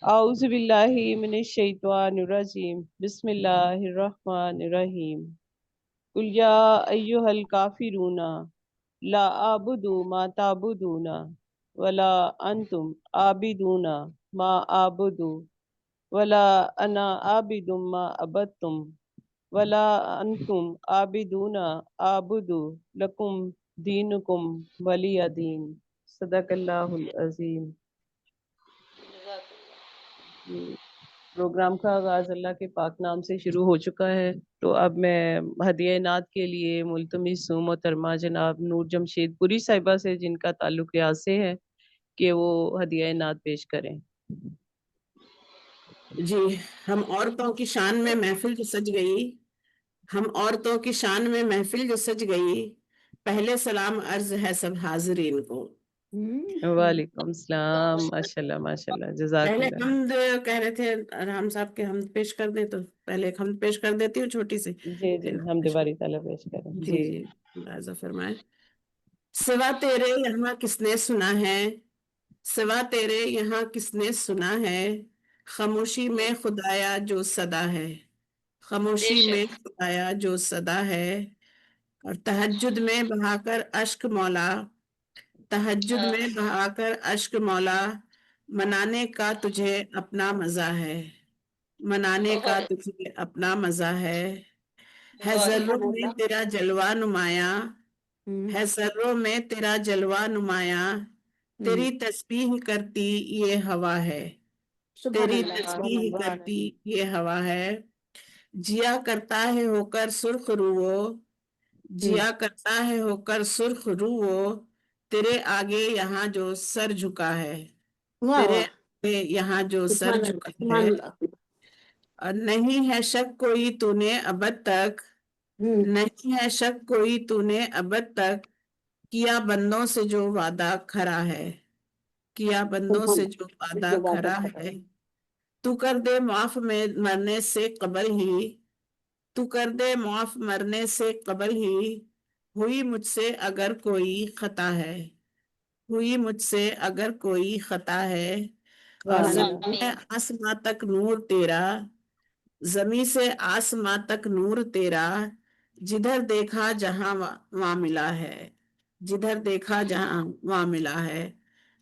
اعوذ باللہ من الشیطان الرجیم بسم اللہ الرحمن الرحیم قل یا ایہا الکافرون لا اعبد ما تعبدون ولا انتم عابدون ما اعبد ولا انا عابد ما عبدتم ولا انتم عابدون اعبد لکم دینکم ولی دین۔ صدق اللہ العظیم۔ پروگرام کا آغاز اللہ کے پاک نام سے شروع ہو چکا ہے، تو اب میں ہدیہ نعت کے لیے ملتمس ہوں محترمہ جناب نور جمشید پوری صاحبہ سے، جن کا تعلق ریاض سے ہے، کہ وہ ہدیہ نعت پیش کریں۔ جی، ہم عورتوں کی شان میں محفل جو سج گئی، ہم عورتوں کی شان میں محفل جو سج گئی، پہلے سلام عرض ہے سب حاضرین کو۔ وعلیکم السلام، ماشاءاللہ ماشاءاللہ، جزاک پہلے اللہ۔ حمد کہہ رہے تھے رحم صاحب کے حمد پیش کر دیں، تو پہلے ایک حمد پیش کر دیتی ہوں چھوٹی سی، جی جی، حمد باری تعالیٰ پیش کریں۔ جی جی ملاحظہ فرمائیں۔ سوا تیرے یہاں کس نے سنا ہے، سوا تیرے یہاں کس نے سنا ہے، خاموشی میں خدایا جو صدا ہے، خاموشی میں خدایا جو صدا ہے، اور تہجد میں بہا کر اشک مولا، تہجد میں بہا کر اشک مولا، منانے کا تجھے اپنا مزہ ہے، منانے کا تجھے اپنا مزہ ہے ذروں میں تیرا جلوہ نمایاں، ہے ذروں میں تیرا جلوہ نمایاں، تیری تسبیح کرتی یہ ہوا ہے، تیری تسبیح کرتی یہ ہوا ہے، جیا کرتا ہے ہو کر سرخ روو، جیا کرتا ہے ہو کر سرخ روو، تیرے آگے یہاں جو سر جھکا ہے، تیرے آگے یہاں جو سر جھکا ہے، اور نہیں ہے شک کوئی تو نے ابد تک، نہیں ہے شک کوئی تو نے ابد تک، کیا بندوں سے جو وعدہ کھرا ہے، کیا بندوں سے جو وعدہ کھرا ہے، تو کر دے معاف میں مرنے سے قبل ہی، تو کر دے معاف مرنے سے قبل ہی، ہوئی مجھ سے اگر کوئی خطا ہے، ہوئی مجھ سے اگر کوئی خطا ہے، اور زمین سے آسماں تک نور تیرا، زمین سے آسماں تک نور تیرا، جدھر دیکھا جہاں وہاں ملا ہے، جدھر دیکھا جہاں وہاں ملا ہے،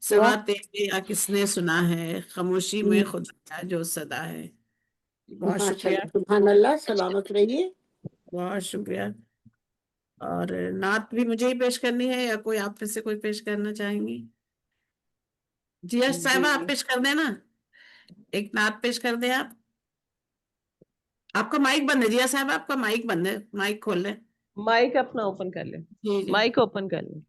سوا تیرے یا کس نے سنا ہے، خاموشی میں خدا جو صدا ہے۔ بہت شکریہ، سبحان اللہ، سلامت رہیے۔ بہت شکریہ۔ اور نعت بھی مجھے ہی پیش کرنی ہے یا کوئی آپ میں سے کوئی پیش کرنا چاہیں گی؟ جی صاحبہ آپ پیش کر دیں نا، ایک نعت پیش کر دیں آپ۔ آپ کا مائک بند ہے جیا صاحب، آپ کا مائک بند ہے، مائک کھول لیں۔ مائک اپنا اوپن کر لیں، جی جی مائک اوپن کر لیں۔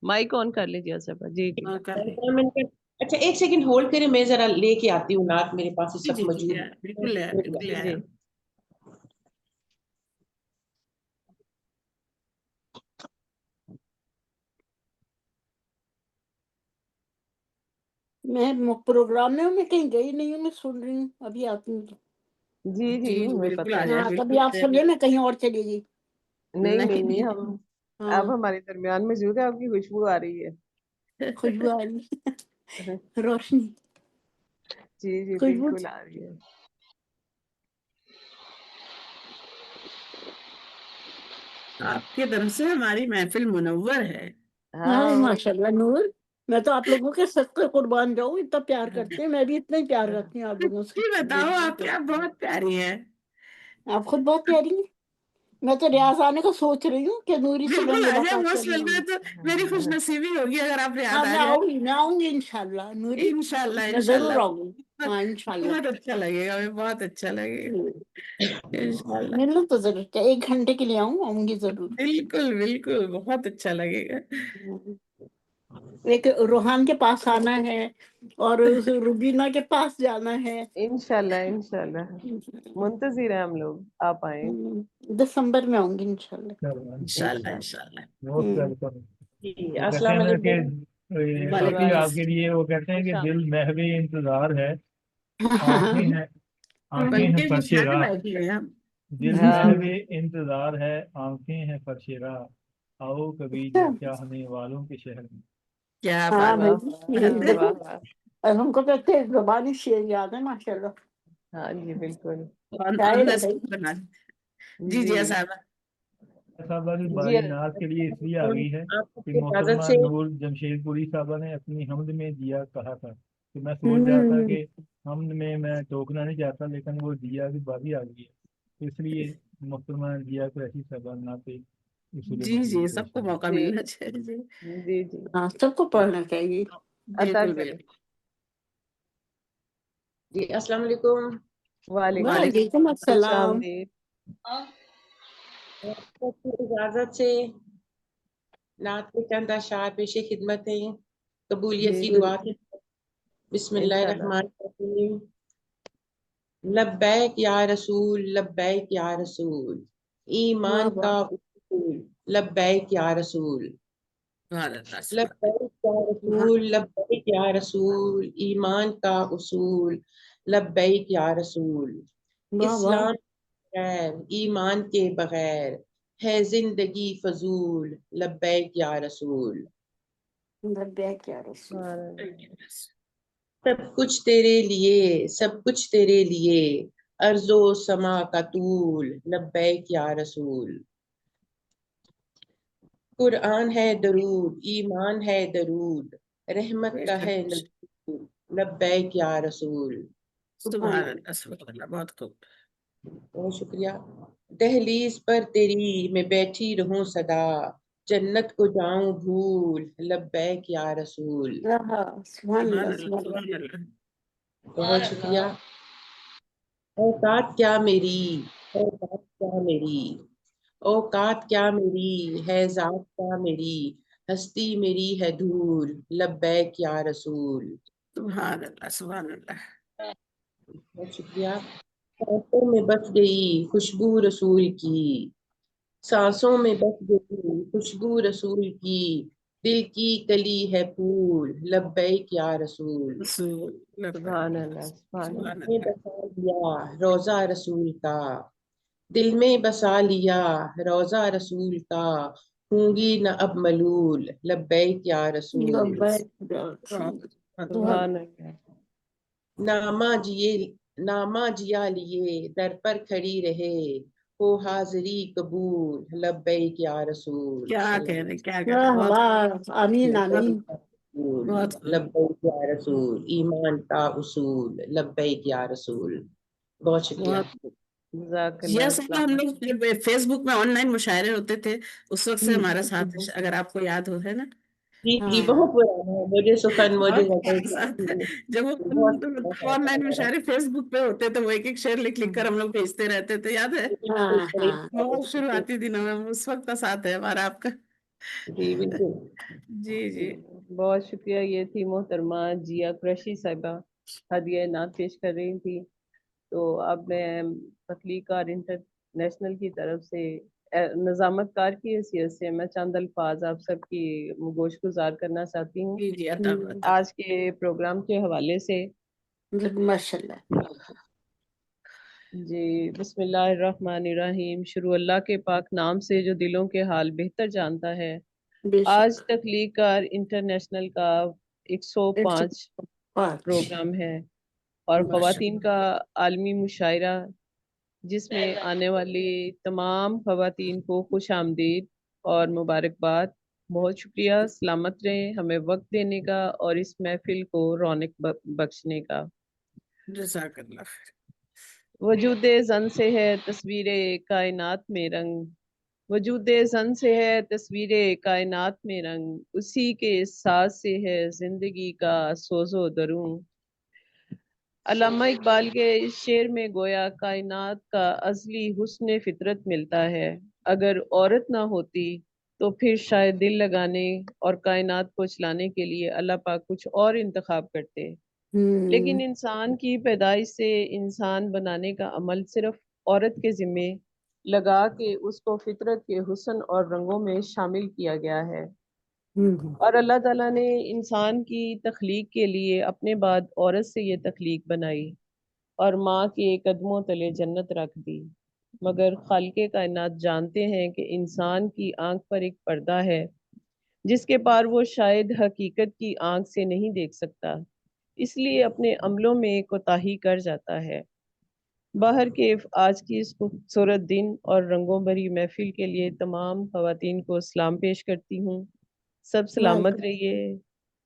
مائک آن کر لیجیے صاحبہ۔ جی جی کر لیں۔ اچھا ایک سیکنڈ ہولڈ کریں، میں ذرا لے کے آتی ہوں نعت، میرے پاس جی سب جی جی موجود بالکل ہے، بالکل ہے۔ ہے۔ جی۔ میں پروگرام میں کہیں گئی نہیں ہوں، میں سن رہی ہوں، ابھی آتی ہوں۔ جی جی جی ہمیں بالکل پتہ آ ہے۔ جائیں، ہاں بالکل تبھی آپ سنیے، میں کہیں اور چلی گئی۔ نہیں نہیں نہیں، ہم ہاں اب ہمارے درمیان موجود ہے، آپ کی خوشبو آ رہی ہے۔ خوشبو آ رہی، روشنی، جی جی خوشبو۔ بالکل آ رہی ہے۔ آپ کے دم سے ہماری محفل منور ہے۔ ہاں ہاں ماشاء اللہ نور، میں تو آپ لوگوں کے صدقے قربان جاؤں، اتنا پیار کرتے ہیں، میں بھی اتنا ہی پیار کرتی ہوں آپ لوگوں سے۔ جی بتاؤ، آپ کیا بہت پیاری ہے۔ آپ خود بہت پیاری ہیں، میں تو ریاض آنے کا سوچ رہی ہوں کہ نوری سے میں بالکل آ جائیں، ملاقات موسٹ کرنے آؤں۔ ویلکم، تو میری خوش نصیبی ہوگی اگر آپ ہاں یاد آ میں جائیں۔ آؤں گی، میں آؤں گی انشاءاللہ نوری، انشاءاللہ میں ضرور انشاءاللہ، آؤں گی، ہاں انشاءاللہ۔ بہت اچھا لگے گا، ہمیں بہت اچھا لگے گا انشاءاللہ۔ ملنا تو ضرور ہے، 1 گھنٹے کے لیے آؤں گی ضرور۔ بالکل بالکل، بہت اچھا لگے گا۔ ایک روحان کے پاس آنا ہے اور روبینہ کے پاس جانا ہے، انشاءاللہ انشاءاللہ، منتظر ہیں ہم لوگ، آپ آئیں۔ دسمبر میں آؤں گی انشاءاللہ۔ انشاءاللہ انشاءاللہ۔ جی السلام علیکم۔ وعلیکم آپ کے لیے وہ کہتے ہیں کہ دل محوی انتظار ہے، آنکھیں ہیں پنکج فرش اٹھا کے راہ، بیٹھی ہے ہم۔ دل محوی انتظار ہے، آنکھیں ہیں فرش راہ، आओ कभी अच्छा। दिल चाहने वालों के शहर में। क्या हाँ बात भाई, वाह ये वाह वाह। और हमको तो इतने ज़बानी शेर याद है माशाल्लाह। हाँ जी बिल्कुल। ऑन शायर द है भाई। स्पॉट बना देते। जी जी जी साहब। साहबा की जी बारी नाज के लिए इसलिए आ गई है आप कि सबकी इजाजत मोहतरमा से नूर जमशेदपुरी साहबा ने अपनी हमद में दिया कहा था, कि मैं सोच रहा था कि हमद में मैं टोकना नहीं चाहता, लेकिन वो दिया की बारी आ गई है, तो इसलिए मोहतरमा दिया कुरैशी साहबा नाते उसूल जी मखदूम जी पेश सबको है। मौका जी मिलना चाहिए जी। जी जी हाँ, सबको पढ़ना चाहिए। अता बिल्कुल करें। बिल्कुल। जी अस्सलाम वालेकुम। वालेकुम वालेकुम वालेकुम अस्सलाम। खुशामदीद। आपकी इजाजत से नात के चंद अशार पेश खिदमत हैं, कबूलियत जी की जी दुआ के इंशाल्लाह। बिस्मिल्लाहिर्रहमानिर्रहीम। लब्बैक या रसूल, लब्बैक या रसूल, वाह ईमान वाह। का उसूल, लब्बैक या रसूल, सुभान अल्लाह सुभान लब्बैक या रसूल, लब्बैक या रसूल, ईमान का उसूल, लब्बैक या रसूल। वाह वाह। इस्लाम बगैर, ईमान के बगैर है जिंदगी फजूल, लब्बैक या रसूल। लब्बैक या रसूल। अल्लाह। सब कुछ तेरे लिए, सब कुछ तेरे लिए, अर्जो समा का तूल, लब्बैक या रसूल। कुरान है दरूद, ईमान है दरूद, रहमत का है नजूल, लब्बैक या रसूल। सुभान सुभान अल्लाह। अल्लाह सुभान अल्लाह। बहुत खूब। बहुत शुक्रिया। दहलीज पर तेरी मैं बैठी रहूं सदा, जन्नत को जाऊं भूल, लब्बैक या रसूल। सुभान सुभान अल्लाह, अल्लाह सुभान अल्लाह। सुभान अल्लाह। बहुत शुक्रिया। औकात क्या मेरी, औकात क्या मेरी, औकात क्या मेरी है, जात क्या मेरी, हस्ती मेरी है धूल, लब्बैक या रसूल। सुभान अल्लाह सुभान अल्लाह। बहुत शुक्रिया। सांसों में बस गई खुशबू रसूल की, सांसों में बस गई खुशबू रसूल की, दिल की कली है फूल, लब्बैक या रसूल। रसूल सुभान लब्बैक अल्लाह सुभान सुभान अल्लाह। में अल्लाह। बसा लिया रोजा रसूल का, दिल में बसा लिया रोजा रसूल का, होंगी न अब मलूल, लब्बैक या रसूल। लब्बैक या रसूल। बहुत सुभान सुभान अल्लाह। नामा जिए, नामा जिया लिए दर पर खड़ी रहे, हो हाजिरी कबूल, लब्बैक या रसूल। क्या कह सल्लल्लाहु रहे क्या कह रहे। वाह बहुत वाह, आमीन बहुत आमीन। बहुत खूब। लब्बैक या रसूल, ईमान का उसूल, लब्बैक या रसूल। बहुत शुक्रिया। बहुत खूब। जज़ाकल्लाह यस हम अस्सलाम। लोग जब फेसबुक में ऑनलाइन मुशायरे होते थे उस वक्त से हमारा साथ है, अगर आपको याद हो, है ना। जी जी, हाँ बहुत पुराना है, मुझे सुखन, मुझे बहुत गजल, हमारा साथ है। जब बहुत वो ऑनलाइन मुशायरे फेसबुक पे होते थे, वो एक एक शेर लिख लिख कर हम लोग भेजते रहते थे, याद है। हाँ हाँ। बहुत शुरुआती दिनों में उस वक्त का साथ है हमारा आपका। जी बिल्कुल। जी जी जी। बहुत शुक्रिया। ये थी मोहतरमा जिया कुरैशी साहिबा, हदिया नात पेश कर रही थी। तो अब मैं तख्लीकार इंटरनेशनल की तरफ से निजामतकार की हैसियत से मैं चंद अल्फाज आप सबकी गोशगुजार करना चाहती हूँ जी जी अता अता। आज के प्रोग्राम के हवाले से। माशाल्लाह। जी बिस्मिल्लाहिर्रहमानिर्रहीम। शुरू अल्लाह के पाक नाम से जो दिलों के हाल बेहतर जानता है। आज बेशक। तख्लीकार इंटरनेशनल का 105 105। प्रोग्राम है और ख़वातीन माशाअल्लाह। का आलमी मुशायरा, जिसमें आने वाली तमाम ख़वातीन को खुश आमदीद और मुबारकबाद। बहुत शुक्रिया, सलामत रहें हमें वक्त देने का और इस महफिल को रौनक बख्शने का। जज़ाकल्लाह। वजूद जन से है तस्वीर कायनात में रंग, वजूद जन से है तस्वीर कायनात में रंग, उसी के साथ से है जिंदगी का सोजो दरूं। अल्लामा इकबाल के इस शेर में गोया कायनात का असली हुस्न फितरत मिलता है। अगर औरत ना होती तो फिर शायद दिल लगाने और कायनात को चलाने के लिए अल्लाह पाक कुछ और इंतखाब करते। लेकिन इंसान की पैदाइश से इंसान बनाने का अमल सिर्फ औरत के जिम्मे लगा के उसको फितरत के हुस्न और रंगों में शामिल किया गया है। और अल्लाह ताला ने इंसान की तख्लीक के लिए अपने बाद औरत से ये तख्लीक बनाई और माँ के कदमों तले जन्नत रख दी। مگر خالق کائنات جانتے ہیں کہ انسان کی آنکھ پر ایک پردہ ہے جس کے پار وہ شاید حقیقت کی آنکھ سے نہیں دیکھ سکتا، اس لیے اپنے عملوں میں کوتاہی کر جاتا ہے۔ باہر کیف آج کی اس خوبصورت دن اور رنگوں بھری محفل کے لیے تمام خواتین کو سلام پیش کرتی ہوں۔ سب سلامت رہیے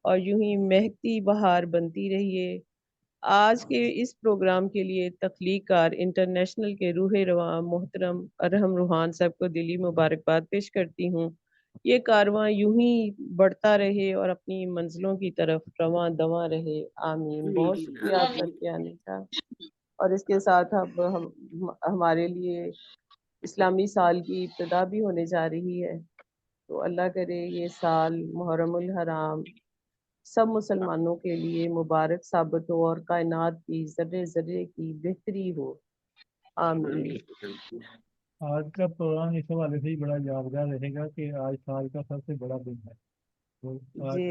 اور یوں ہی مہکتی بہار بنتی رہیے۔ آج کے اس پروگرام کے لیے تخلیق کار انٹرنیشنل کے روح رواں محترم ارحم روحان صاحب کو دلی مبارکباد پیش کرتی ہوں۔ یہ کارواں یوں ہی بڑھتا رہے اور اپنی منزلوں کی طرف رواں دواں رہے، آمین۔ بہت شکریہ آپ سب کے آنے کا۔ اور اس کے ساتھ اب ہمارے لیے اسلامی سال کی ابتدا بھی ہونے جا رہی ہے، تو اللہ کرے یہ سال محرم الحرام سب مسلمانوں کے لیے مبارک ثابت ہو اور کائنات کی ذرے ذرے کی بہتری ہو، آمین۔ آج کا پروگرام اس حوالے سے ہی بڑا یادگار رہے گا کہ آج سال کا سب سے بڑا دن ہے، تو آج جی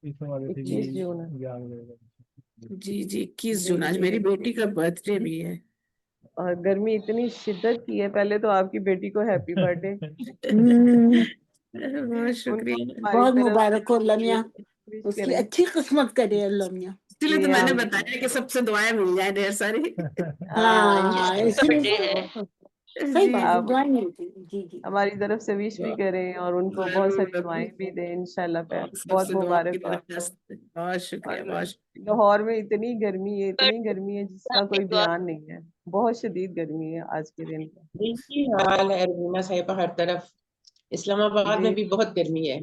اس حوالے سے 21 بھی جون ہے۔ یاد رہے گا۔ جی 21 جون آج میری بیٹی کا برتھ ڈے بھی ہے۔ اور گرمی اتنی شدت کی ہے، پہلے تو آپ کی بیٹی کو ہیپی برتھ ڈے۔ بہت شکریہ۔ بہت مبارک ہو لمیہ، وش اس کی کریں۔ اچھی قسمت کرے اللہ میاں۔ اسی لیے تو میں نے آمین۔ بتایا کہ سب سے دعائیں مل جائیں ڈھیر ساری۔ ہاں اسی لیے صحیح بات ہے، آپ دعائیں ملتی ہیں۔ جی جی ہماری طرف سے وش بھی کریں اور ان کو بہت ساری دعائیں بھی دیں انشاءاللہ پہ۔ سب بہت سے دعا کی مبارک ہو آپ کو۔ درخواست۔ بہت شکریہ، اور بہت شکریہ۔ لاہور میں اتنی گرمی ہے جس کا کوئی بیان نہیں ہے، بہت شدید گرمی ہے آج کے دن پہ۔ یہی حال ہے رومینا صاحبہ، ہر طرف اسلام آباد میں جی بھی بہت گرمی ہے۔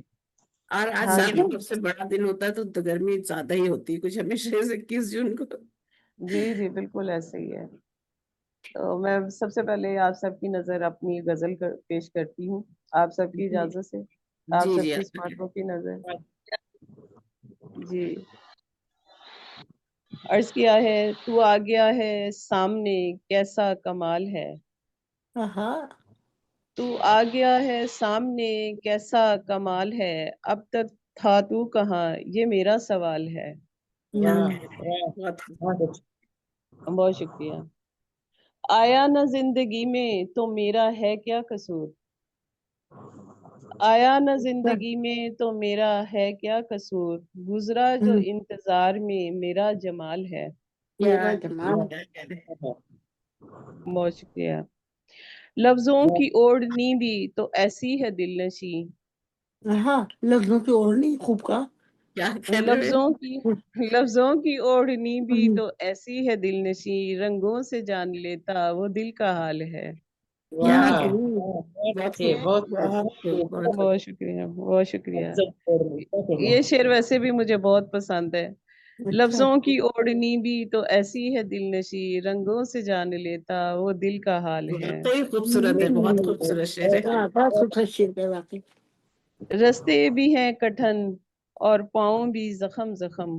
اور آج ہاں سال جی کا سب سے بڑا دن ہوتا ہے تو گرمی زیادہ ہی ہوتی ہے کچھ ہمیشہ سے 21 جون کو۔ جی بالکل ایسے ہی ہے۔ تو میں سب سے پہلے آپ سب کی نظر اپنی غزل پیش کرتی ہوں، آپ سب کی اجازت سے، آپ جی سب جی کی اسمارٹوں کی نظر۔ جی عرض کیا ہے، تو آ گیا ہے سامنے کیسا کمال ہے، ہاں تو آ گیا ہے سامنے کیسا کمال ہے، اب تک تھا تو کہاں یہ میرا سوال ہے۔ بہت اچھا۔ بہت شکریہ۔ آیا نہ زندگی میں تو میرا ہے کیا قصور، آیا نہ زندگی میں تو میرا ہے کیا قصور، گزرا جو انتظار میں میرا جمال ہے۔ میرا جمال۔ بہت شکریہ۔ لفظوں کی اوڑھنی بھی تو ایسی ہے دل نشیں، ہاں لفظوں کی اوڑھنی خوب کا۔ کیا کہہ رہے ہیں؟ لفظوں کی اوڑھنی بھی تو ایسی ہے دل نشیں، رنگوں سے جان لیتا وہ دل کا حال ہے۔ کیا واہ، کہہ بہت بہت اچھے، خوب، بہت بہت خوب، بہت خوب۔ بہت شکریہ، بہت شکریہ۔ خوب۔ یہ شعر ویسے بھی مجھے بہت پسند ہے۔ اچھا لفظوں کی اوڑھنی بھی تو ایسی ہے دل نشیں، رنگوں سے جان لیتا وہ دل کا حال ہے۔ واقعی خوبصورت ہے، بہت خوبصورت شعر ہے۔ ہاں بہت خوبصورت شعر ہے واقعی۔ رستے بھی ہیں کٹھن اور پاؤں بھی زخم زخم،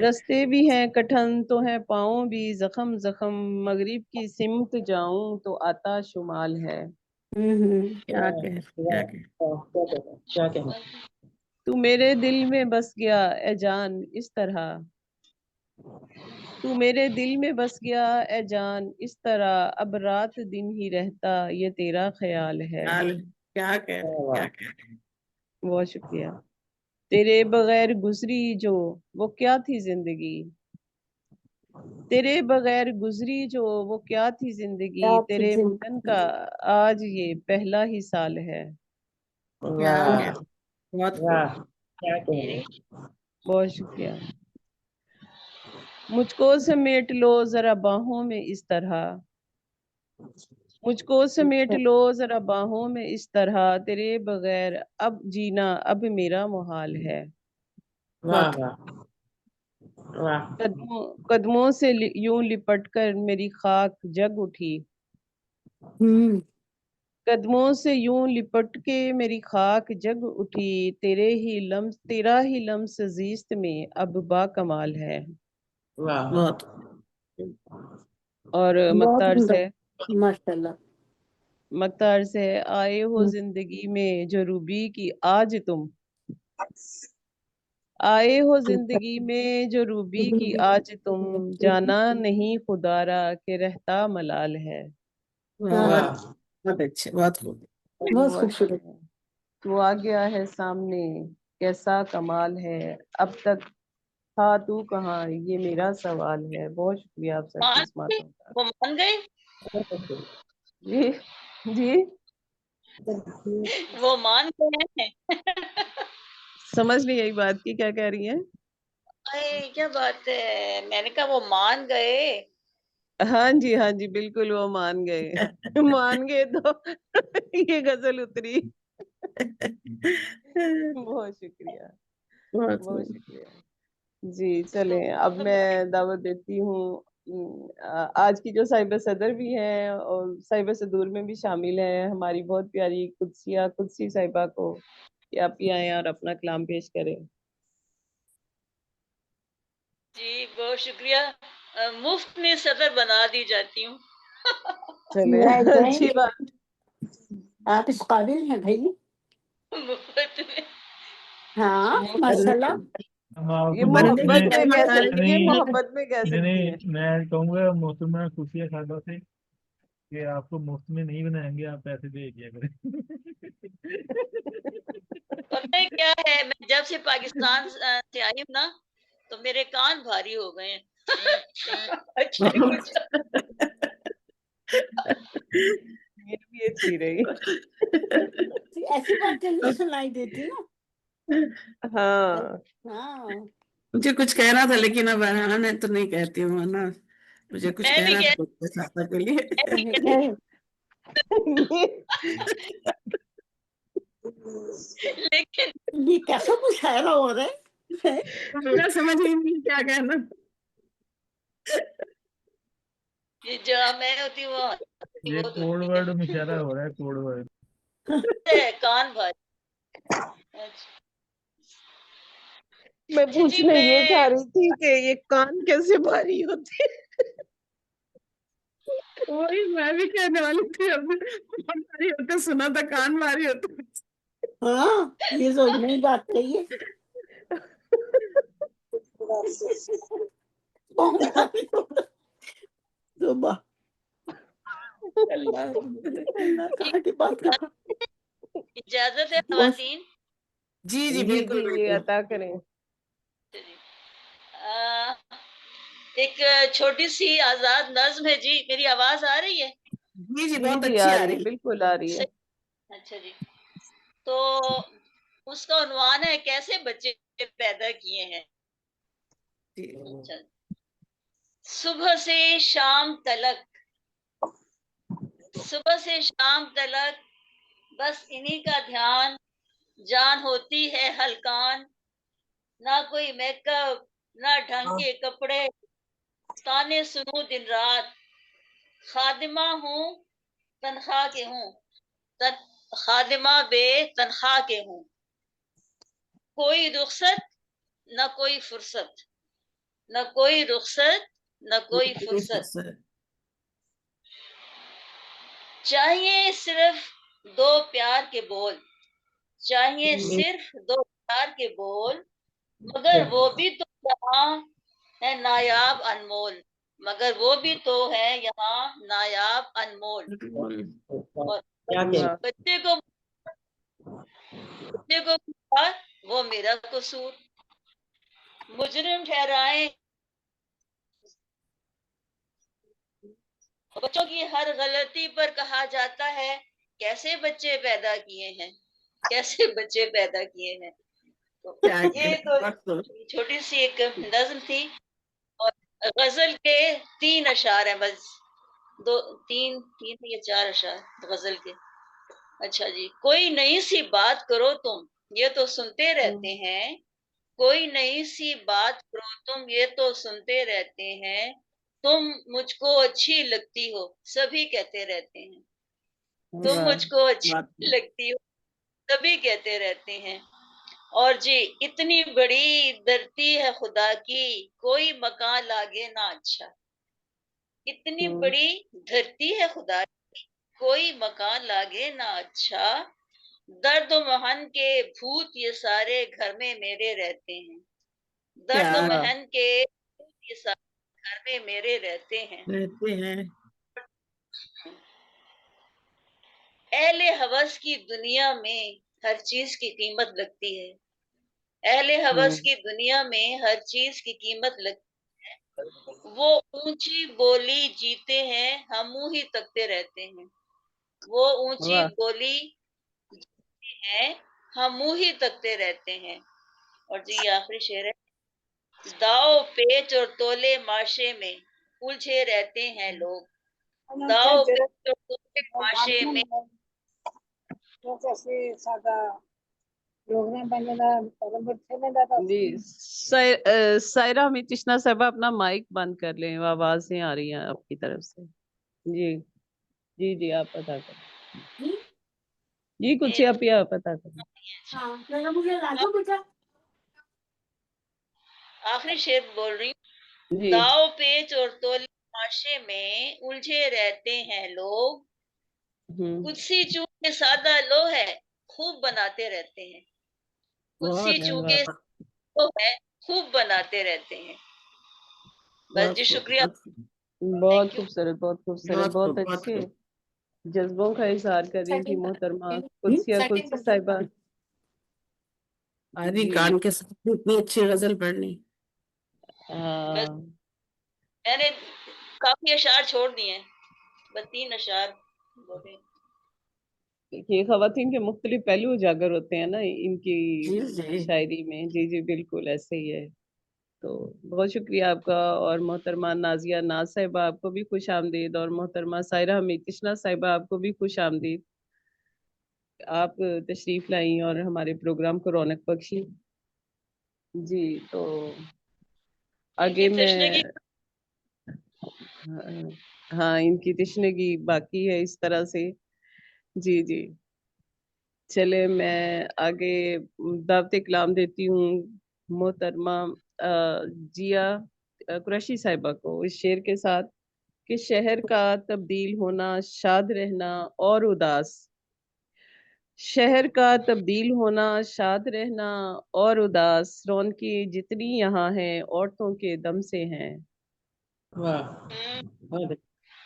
رستے بھی ہیں کٹھن تو ہیں پاؤں بھی زخم زخم، مغرب کی سمت جاؤں تو آتا شمال ہے۔ کیا کہنا۔ تو میرے دل میں بس گیا اے جان اس طرح، تو میرے دل میں بس گیا اے جان اس طرح، اب رات دن ہی رہتا یہ تیرا خیال ہے۔ کیا کہہ بہت شکریہ۔ تیرے بغیر گزری جو وہ کیا تھی زندگی، تیرے بغیر گزری جو وہ کیا تھی زندگی، تیرے ملن کا آج یہ پہلا ہی سال ہے۔ واہ بہت واہ، کیا کہنا۔ بہت شکریہ۔ مجھ کو سمیٹ لو ذرا باہوں میں اس طرح، مجھ کو سمیٹ لو ذرا باہوں میں اس طرح، تیرے بغیر اب جینا اب میرا محال ہے۔ واہ واہ واہ، قدموں سے یوں لپٹ کر میری خاک جگ اٹھی، قدموں سے یوں لپٹ کے میری خاک جگ اٹھی، تیرا ہی لمس زیست میں اب با کمال ہے۔ واہ بہت اور ماشاء اللہ۔ مکتار سے آئے ہو زندگی میں جو روبی کی آج تم، آئے ہو زندگی میں جو روبی کی آج تم، جانا نہیں خدا را کہ رہتا ملال ہے۔ बहुत बहुत अच्छे, बहुत खूब. बहुत खूबसूरत. वो आ गया है सामने, कैसा कमाल है, अब तक था तू कहाँ, ये मेरा सवाल है. बहुत शुक्रिया आप सबकी इस मातम का. वो मान गए, जी जी वो मान गए हैं. समझ नहीं आई बात की, क्या कह रही हैं? अरे क्या बात है, मैंने कहा वो मान गए. हाँ जी बिल्कुल वो मान गए. मान गए तो ये गजल उतरी. बहुत शुक्रिया, बहुत बहुत खूब. शुक्रिया. जी चलें, अब मैं दावत देती हूँ आज की जो साहिबा सदर भी हैं और साहिबा सदूर में भी शामिल हैं, हमारी बहुत प्यारी कुदसी साहिबा को, कि आप ही आए और अपना कलाम पेश करें. जी बहुत शुक्रिया. मुफ्त में सदर बना दी जाती हूँ. चले अच्छी बात. आप इस काबिल हैं भाई. मुफ्त में. हाँ माशाल्लाह. हम आपको ये बनने मोहब्बत की में क्या कह बात सकती है, नहीं, मोहब्बत में कह सकती नहीं, है. मैं कहूँगा मोहतरमा खुशिया साहबा से कि आपको मुफ्त में नहीं बनाएंगे, आप पैसे दे दिया करें. पता है क्या है, मैं जब से पाकिस्तान से आई हूँ ना, तो मेरे कान भारी हो गए हैं. अच्छा कुछ ये भी अच्छी रही. ऐसी बातें नहीं सुनाई देती ना. हाँ हाँ. मुझे कुछ कहना था लेकिन अब मैं तो नहीं कहती हूँ ना. मुझे कुछ मैं भी कहना कह था कुछ साहबा के लिए. मैं भी कह लेकिन ये कैसा मुशायरा हो रहा है. मैं समझ ही नहीं क्या कहना. ये जहाँ मैं होती हूँ वहाँ ये वो कोड होती वर्ड मुशायरा हो रहा है, कोड वर्ड. है कान भारी. अच्छा मैं जी पूछना ये चाह मैं रही थी कि ये कान कैसे भारी होते हैं. वही मैं भी कहने वाली थी. अब कान भारी होते सुना था, कान भारी होते. हाँ ये तो नई बात कही है. तो अल्लाह. कहाँ की बात कहा. इजाजत है बहुत खवातीन. जी जी जी बिल्कुल जी बिल्कुल. अता करें. आ, एक छोटी सी आजाद नज्म है जी. मेरी आवाज आ रही है? जी जी जी बहुत जी अच्छी आ आ रही है, रही बिल्कुल आ रही है. अच्छा जी. तो उसका उन्वान है कैसे बच्चे पैदा किए हैं. है. अच्छा. सुबह से शाम तलक, सुबह से शाम तलक बस इन्हीं का ध्यान, जान होती है हलकान. ना कोई मेकअप, ना ढंग के कपड़े, ताने सुनूं दिन रात. खादिमा हूँ तनख्वाह के हूँ, खादिमा बे तनख्वाह के हूँ. कोई रुखसत न कोई फुर्सत, न कोई रुखसत न कोई फुर्सत. चाहिए सिर्फ दो प्यार के बोल, चाहिए सिर्फ दो प्यार के बोल. मगर वो भी तो यहाँ है नायाब अनमोल, मगर वो भी तो है यहाँ नायाब अनमोल. और क्या कह बच्चे को बुखार, वो मेरा कसूर. मुजरिम ठहराए बच्चों की हर गलती पर कहा जाता है कैसे बच्चे पैदा किए हैं, कैसे बच्चे पैदा किए हैं. तो ये तो छोटी सी एक नज्म थी. और गजल के 3 अशार हैं बस. दो तीन तीन या 4 अशार गजल के. अच्छा जी. कोई नई सी बात करो तुम, ये तो सुनते रहते हैं. कोई नई सी बात करो तुम, ये तो सुनते रहते हैं. तुम मुझको अच्छी लगती हो, सभी कहते रहते हैं. तुम मुझको अच्छी लगती हो, सभी कहते रहते हैं. और जी इतनी बड़ी धरती है खुदा की, कोई मकान लागे ना अच्छा. इतनी बड़ी धरती है खुदा की, कोई मकान लागे ना अच्छा. दर्द महन के भूत ये सारे घर में मेरे रहते हैं. दर्द महन के भूत ये सारे घर में मेरे रहते हैं. रहते हैं. اہل ہوس کی دنیا میں ہر چیز کی قیمت لگتی ہے. اہل ہوس کی دنیا میں ہر چیز کی قیمت لگتی ہے. وہ اونچی بولی جیتے ہیں, ہم منہ ہی تکتے رہتے ہیں. وہ اونچی واہ بولی جیتے ہیں, ہم منہ ہی تکتے رہتے ہیں. اور جی یہ آخری شعر ہے. داؤ پیچ اور تولے معاشرے میں الجھے رہتے ہیں لوگ. داؤ پیچ اور تولے معاشرے میں جی سائرہ حمید تشنا صاحبہ اپنا مائک بند کر لیں, آوازیں آ رہی ہیں آپ کی طرف سے. جی جی جی آپ پتا کریں. جی کچھ آپ ہی آپ پتا کریں. آخری شعر بول رہی ہوں. جی داؤ پیچ اور تولے معاشرے میں الجھے رہتے ہیں لوگ. کچھ سی چونکہ سادہ لو ہے, خوب بناتے رہتے ہیں. کچھ سی بہت چونکہ لو ہے, خوب بناتے رہتے ہیں. بس جی شکریہ. بہت تھینک یو. خوبصورت, بہت خوبصورت, بہت اچھے جذبوں کا اظہار کر رہی تھی محترمہ قدسیہ قدسی صاحبہ. آدھی جی کان کے ساتھ اتنی اچھی غزل پڑھنی. بس میں نے کافی اشعار چھوڑ دیے ہیں, بس 3 اشعار بولے. یہ خواتین کے مختلف پہلو اجاگر ہوتے ہیں نا ان کی جی جی شاعری میں. جی جی بالکل ایسے ہی ہے. تو بہت شکریہ آپ کا. اور محترمہ نازیہ ناز صاحبہ آپ کو بھی خوش آمدید, اور محترمہ سائرہ حمید تشنا صاحبہ آپ کو بھی خوش آمدید. آپ تشریف لائیں اور ہمارے پروگرام کو رونق بخشی. جی تو آگے میں ہاں ان کی تشنگی باقی ہے اس طرح سے. جی جی چلے میں آگے دعوت کلام دیتی ہوں محترمہ جیا قریشی صاحبہ کو اس شعر کے ساتھ کہ شہر کا تبدیل ہونا, شاد رہنا اور اداس. شہر کا تبدیل ہونا, شاد رہنا اور اداس, رونقیں جتنی یہاں ہیں عورتوں کے دم سے ہیں. واہ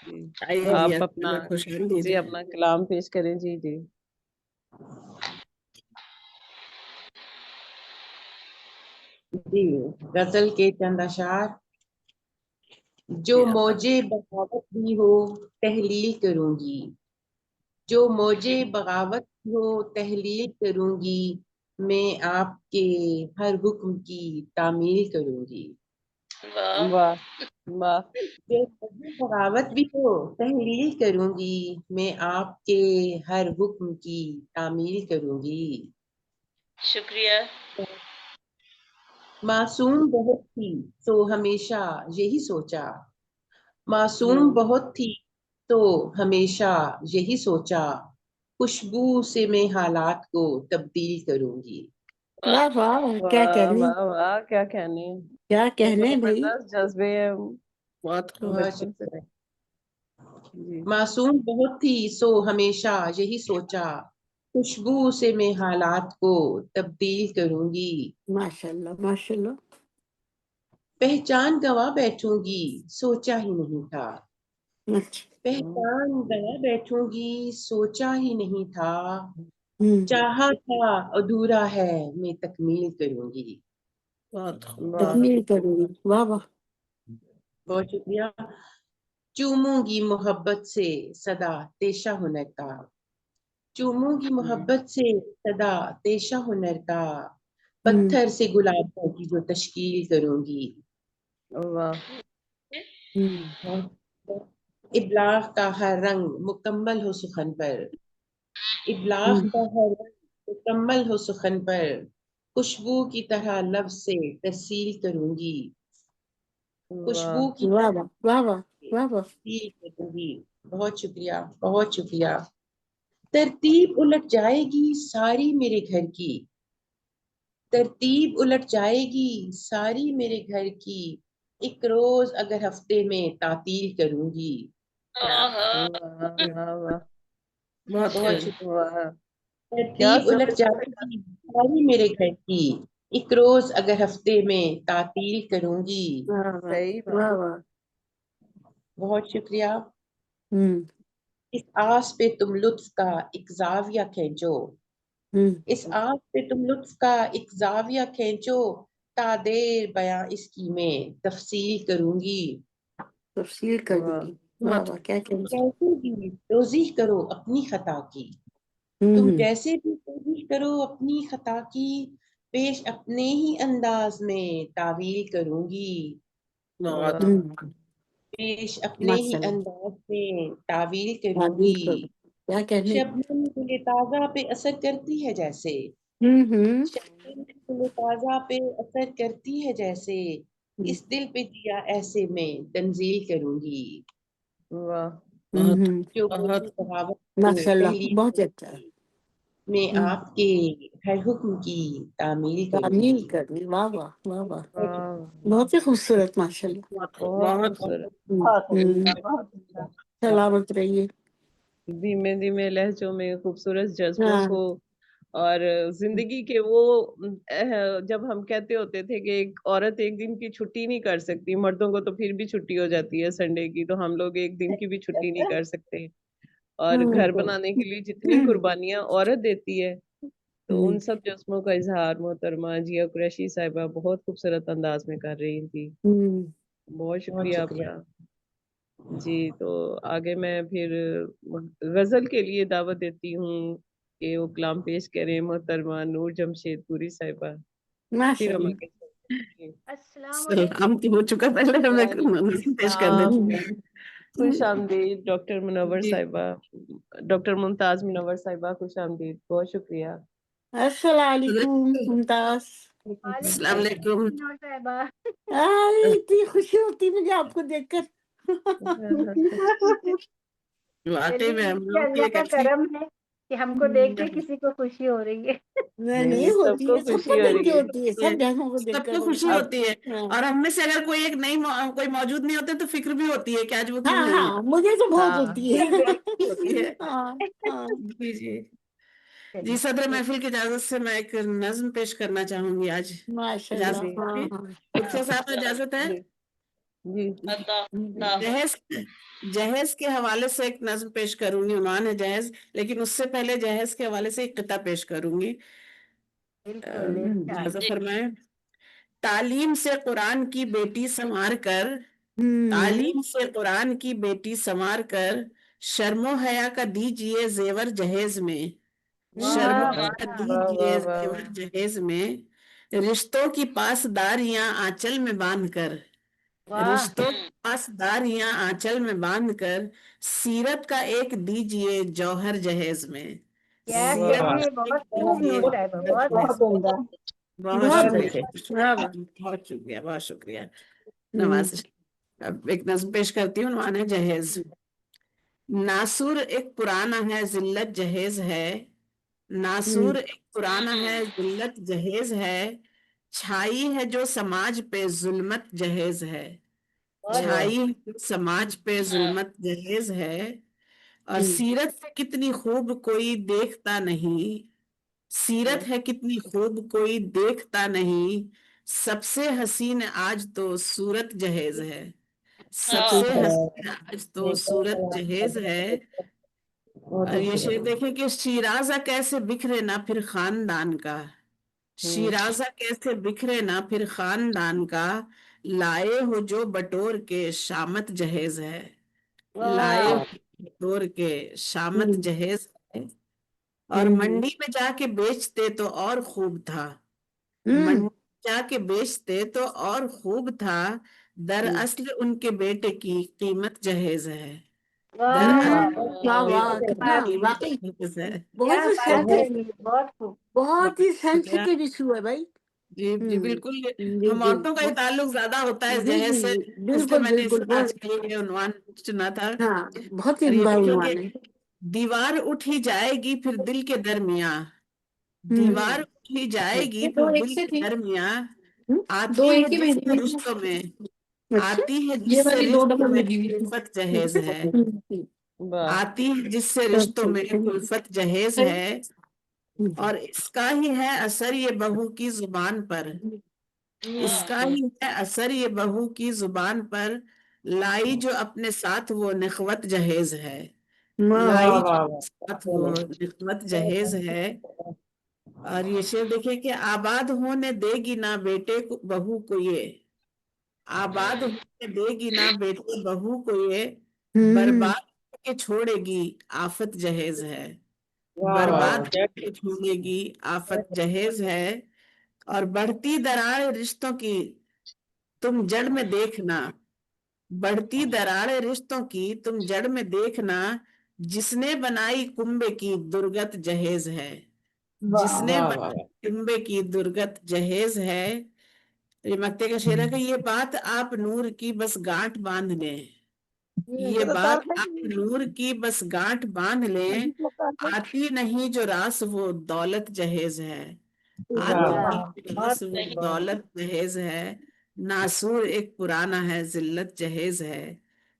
جی آئیے آپ اپنا خوش آمدید. جی اپنا کلام پیش کریں. جی جی جی غزل کے چند اشعار. جو موجے بغاوت بھی ہو تحلیل کروں گی. جو موجے بغاوت بھی ہو تحلیل کروں گی. میں آپ کے ہر حکم کی تعمیل کروں گی. واہ. واہ واہ. جو موجے بغاوت بھی ہو تحلیل کروں گی. میں آپ کے ہر حکم کی تعمیل کروں گی. شکریہ. معصوم بہت تھی تو ہمیشہ یہی سوچا. معصوم بہت تھی تو ہمیشہ یہی سوچا. خوشبو سے میں حالات کو تبدیل کروں گی. واہ واہ کیا واہ کہنے, واہ واہ کیا کہنے. کیا کہنے بھائی. زبردست جذبے ہیں بہت بچپن سے. جی معصوم بہت تھی سو ہمیشہ یہی سوچا. خوشبو سے میں حالات کو تبدیل کروں گی. ماشاء اللہ ماشاء اللہ. پہچان گوا بیٹھوں گی سوچا ہی نہیں تھا. اچھا. پہچان گوا بیٹھوں گی سوچا ہی نہیں تھا. ہوں. چاہا تھا ادھورا ہے میں تکمیل کروں گی. بہت تکمیل کروں گی. واہ واہ. بہت شکریہ. چوموں گی محبت سے صدا تیشہ ہنر کا. چوموں گی محبت سے صدا تیشہ ہنر کا. پتھر سے گلابوں کی جو تشکیل کروں گی. واہ. ابلاغ کا ہر رنگ مکمل ہو سخن پر. ابلاغ کا ہر رنگ مکمل ہو سخن پر. خوشبو کی طرح لفظ سے ترسیل کروں گی. خوشبو کی واہ طرح واہ واہ واہ واہ. ترسیل کروں گی. بہت شکریہ بہت شکریہ. ترتیب الٹ جائے گی ساری میرے گھر کی. ترتیب الٹ جائے گی ساری میرے گھر کی. ایک روز اگر ہفتے میں تعطیل کروں گی. بہت بہت شکریہ. واہ کیا ترتیب الٹ جائے گی ساری میرے گھر کی. ایک روز اگر ہفتے میں تعطیل کروں گی. صحیح واہ واہ. بہت شکریہ. इस आस पे तुम लुत्फ का एक जाविया खींचो, इस आस पे तुम लुत्फ का एक जाविया खींचो, तादेर बयां इसकी मैं तफसील करूंगी। तफसील कर दूंगी। वाह वाह, क्या तुम कहना। कैसे भी तौजीह करो अपनी खता की, तुम जैसे भी तौजीह करो अपनी खता की, पेश अपने ही अंदाज में तावील करूंगी, बहुत पेश अपने ही माशाल्लाह, अंदाज में तावील ताबीर करूंगी। करो, क्या कहने। शबनम गुल ताजा पे असर करती है जैसे, हम्म शबनम गुल ताजा पे असर करती है जैसे, इस दिल पे दिया ऐसे में तंजील करूंगी। वाह, बहुत जो बहुत बगावत को माशाल्लाह, पहली बहुत अच्छा है। में आपके हर हुक्म की तामील तामील करूंगी। करनी, वाह वाह वाह वाह, वाह, बहुत ही खूबसूरत माशाल्लाह। बहुत बहुत खूबसूरत। सलामत रहिए। धीमे धीमे लहजों में खूबसूरत जज्बों हाँ को, और जिंदगी के वो जब हम कहते होते थे कि एक औरत एक दिन की छुट्टी नहीं कर सकती, मर्दों को तो फिर भी छुट्टी हो जाती है संडे की, तो हम लोग एक दिन की भी छुट्टी नहीं कर सकते। और घर बनाने के लिए जितनी कुर्बानियां औरत देती है, तो उन सब जज्बों का इजहार मोहतरमा जिया कुरैशी साहिबा बहुत खूबसूरत अंदाज में कर रही थी। बहुत शुक्रिया आपका जी। तो आगे मैं फिर गजल के लिए दावत देती हूँ कि वो कलाम पेश करें मोहतरमा नूर जमशेदपुरी साहिबा। फिर हम माशाल्लाह। आगे चलते हैं। अस्सलाम सलाम तो हो चुका, पहले मैं पेश कर देती खुश आमदीद डॉक्टर मुनव्वर जी। साहिबा, डॉक्टर मुमताज मुनव्वर साहिबा, खुश आमदीद, बहुत शुक्रिया। अस्सलाम वालेकुम मुमताज। अस्सलाम वालेकुम। नूर साहिबा। इतनी खुशी होती मुझे आपको देखकर। वाकई में चलिए, हम ये लोग की अल्लाह एक का ऐसी करम है कि हमको देख के किसी को खुशी हो रही है। नहीं नहीं नहीं, नहीं, होती सबको है, खुशी सबको हो देख रही के है। होती है, सब बहनों को देखकर सबको खुशी होती अब होती है। है। हाँ और हम में से अगर कोई एक नहीं कोई मौजूद नहीं होते तो फिक्र भी होती है कि आज वो क्यों हाँ नहीं है। हाँ, मुझे तो बहुत हाँ, होती है। होती है। हाँ हाँ जी जी जी। चलिए, सदर महफिल की इजाजत से मैं एक नज्म पेश करना चाहूंगी आज। माशाल्लाह। इजाजत जी हाँ है? हाँ कुर्सा साहब को इजाजत है? जी जी अता अता जहेज जहेज के हवाले से एक नज्म पेश करूंगी, उन्वान है जहेज, लेकिन उससे पहले जहेज के हवाले से एक किता पेश करूंगी। बिल्कुल इरशाद। इजाजत फरमाए। तालीम से कुरान की बेटी संवार कर, तालीम से कुरान की बेटी संवार कर, शर्मो हया का दीजिए जेवर जहेज में, शर्मो वाह हया का वाह वाह दीजिए वाह वाह जेवर जहेज में, रिश्तों की पासदारियां आंचल में बांध कर, वाह, रिश्तों की पासदारियां आंचल में बांध कर, सीरत का एक दीजिए जौहर जहेज में, क्या सीरत वाह कहिए, का एक बहुत खूब नूर दीजिए साहिबा, जौहर बहुत जहेज में। उम्दा, बहुत बहुत शुक्रिया, अच्छा। वाह वाह। बहुत शुक्रिया, बहुत शुक्रिया, नवाज। अब एक नज्म पेश करती हूँ, उन्वान है जहेज। नासूर एक पुराना है जिल्लत जहेज है, नासूर एक पुराना है जिल्लत जहेज है, छाई है जो समाज पे जुल्मत जहेज है, बहुत वाह छाई है जो समाज पे जुल्मत जहेज है, और सीरत से कितनी खूब कोई देखता नहीं, सीरत है कितनी खूब कोई देखता नहीं, सबसे हसीन आज तो सूरत जहेज है, सबसे हसीन आज तो सूरत जहेज है। और ये शेर देखें कि शीराजा कैसे बिखरे ना फिर खानदान का, शीराजा कैसे बिखरे ना फिर खानदान का, लाए हो जो बटोर के शामत जहेज है, लाए वाह, हो बटोर के शामत जहेज है, और मंडी में जाके बेचते तो और खूब था, मंडी में जाके बेचते तो और खूब था, दरअसल उनके बेटे की कीमत जहेज है, वाह, दरअसल वाह उनके वाह, बेटे की कितना बात, कीमत वाकई जहेज है। बहुत क्या ही बात सेंसिटिव, कही, बहुत खूब। बहुत ही शुक्रिया। सेंसिटिव इशू है भाई। जी जी बिल्कुल, जी हम जी औरतों का ही ताल्लुक ज्यादा होता है इस जी जहेज जी, से, इसलिए बिल्कुल मैंने बिल्कुल, आज बहुत। के लिए ये उन्वान चुना था। हाँ, बहुत ही और ये उम्दा देखिए उन्वान है। कि दीवार उठ ही जाएगी फिर दिल के दरमियां, दीवार उठ ही जाएगी ये फिर दो एक दिल से के थी। दरमियां, दो आती है एक ही भेजी जिससे थी। रिश्तों में, अच्छा, आती है ये जिससे वाली दो रिश्तों डबल में लगी हुई उल्फत जहेज है, थी। वाह आती है जिससे रिश्तों में उल्फत जहेज है, और इसका ही है असर ये बहू की जुबान पर, इसका ही है असर ये बहू की जुबान पर, लाई जो अपने साथ वो नखवत जहेज है, لائی واہ جو واہ واہ ساتھ وہ نسبت جہیز ہے. اور یہ شعر دیکھیں کہ آباد ہونے دے گی نہ بیٹے کو بہو کو یہ، آباد ہونے دے گی نہ بیٹے بہو کو یہ، برباد کر کے چھوڑے گی آفت جہیز ہے. واہ واہ برباد واہ کر کے چھوڑے گی آفت جہیز ہے. اور بڑھتی دراڑ رشتوں کی تم جڑ میں دیکھنا، بڑھتی دراڑ رشتوں کی تم جڑ میں دیکھنا، جس نے بنائی کنبے کی درگت جہیز ہے. جس نے واہ واہ بنائی واہ. کنبے کی درگت جہیز ہے. یہ مکتے کا شعر ہے کہ یہ بات آپ نور کی بس گانٹھ باندھ لیں، یہ بات آپ نور کی بس گانٹھ باندھ لیں، آتی نہیں جو راس وہ دولت جہیز ہے. واہ آتی واہ. نہیں جو راس وہ دولت جہیز ہے. ناسور ایک پرانا ہے ذلت جہیز ہے،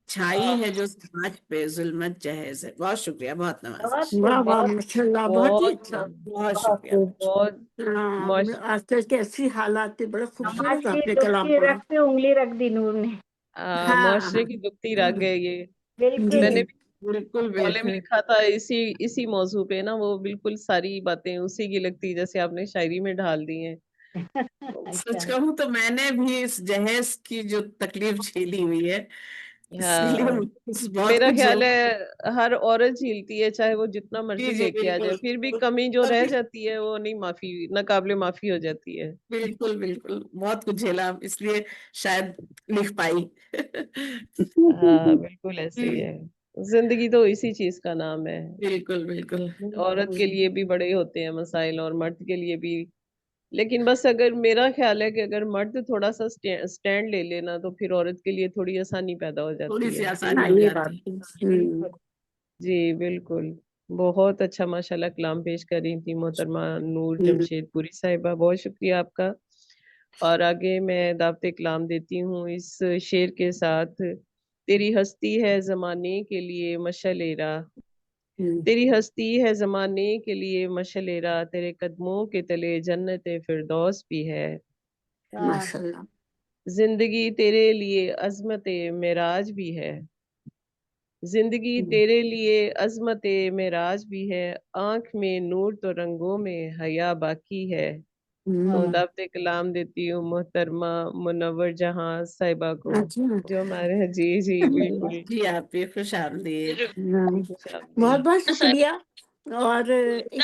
چھائی ہے جو سماج پہ ظلمت جہیز ہے. بہت شکریہ، بہت نوازش. واہ واہ ماشاء اللہ، بہت ہی بہت اچھا. بہت شکریہ. بہت ہاں، ماش- آج کل کے ایسی حالات تھے، بڑے سماج خوبصورت آپ کی نے کلام دکھتی پڑھا. رکھ پہ انگلی رکھ دی نور نے. ہاں معاشرے کی دکھتی رگ ہے یہ. بالکل جی میں نے جی. بھی بالکل کالم بالکل. لکھا تھا اسی موضوع پہ نا، وہ بالکل ساری باتیں اسی کی لگتی جیسے آپ نے شاعری میں ڈھال دی ہیں. سچ کہوں تو میں نے بھی اس جہیز کی جو تکلیف جھیلی ہوئی ہے، اس لیے ہاں، مجھے بہت میرا کچھ خیال ہے ہر عورت جھیلتی ہے، چاہے وہ جتنا جی مرضی جی لے کے آ جائے، پھر بھی کمی جو رہ بالکل جاتی ہے وہ نہیں معافی، ناقابل معافی ہو جاتی ہے. بالکل بالکل. بہت کچھ جھیلا، اس لیے شاید لکھ پائی. ہاں بالکل ایسے ہی ہے. زندگی تو اسی چیز کا نام ہے. بالکل بالکل. عورت کے لیے بھی بڑے ہوتے ہیں مسائل اور مرد کے لیے بھی. لیکن بس اگر میرا خیال ہے کہ اگر مرد تھوڑا سا سٹینڈ لے لینا تو پھر عورت کے لیے تھوڑی آسانی پیدا ہو تھوڑی جاتی سی ہے. آسانی ہاں ہو یہ جاتی. بات. جی بالکل. بہت اچھا ماشاءاللہ کلام پیش کر رہی تھی محترمہ نور جمشید پوری صاحبہ، بہت شکریہ آپ کا. اور آگے میں دعوت کلام دیتی ہوں اس شعر کے ساتھ. تیری ہستی ہے زمانے کے لیے مشعل راہ، تیری ہستی ہے زمانے کے لیے مشعل راہ، تیرے قدموں کے تلے جنت فردوس بھی ہے. ماشاء اللہ. زندگی تیرے لیے عظمت معراج بھی ہے، زندگی تیرے لیے عظمت معراج بھی ہے، آنکھ میں نور تو رنگوں میں حیا باقی ہے. تو دعوت کلام دیتی ہوں محترمہ منور جہاں صاحبہ کو، اچھا. جو ہمارے جی جی بالکل جی آپ بھی خوش آمدید. خوش بہت آمدید. بہت شکریہ. اور ایک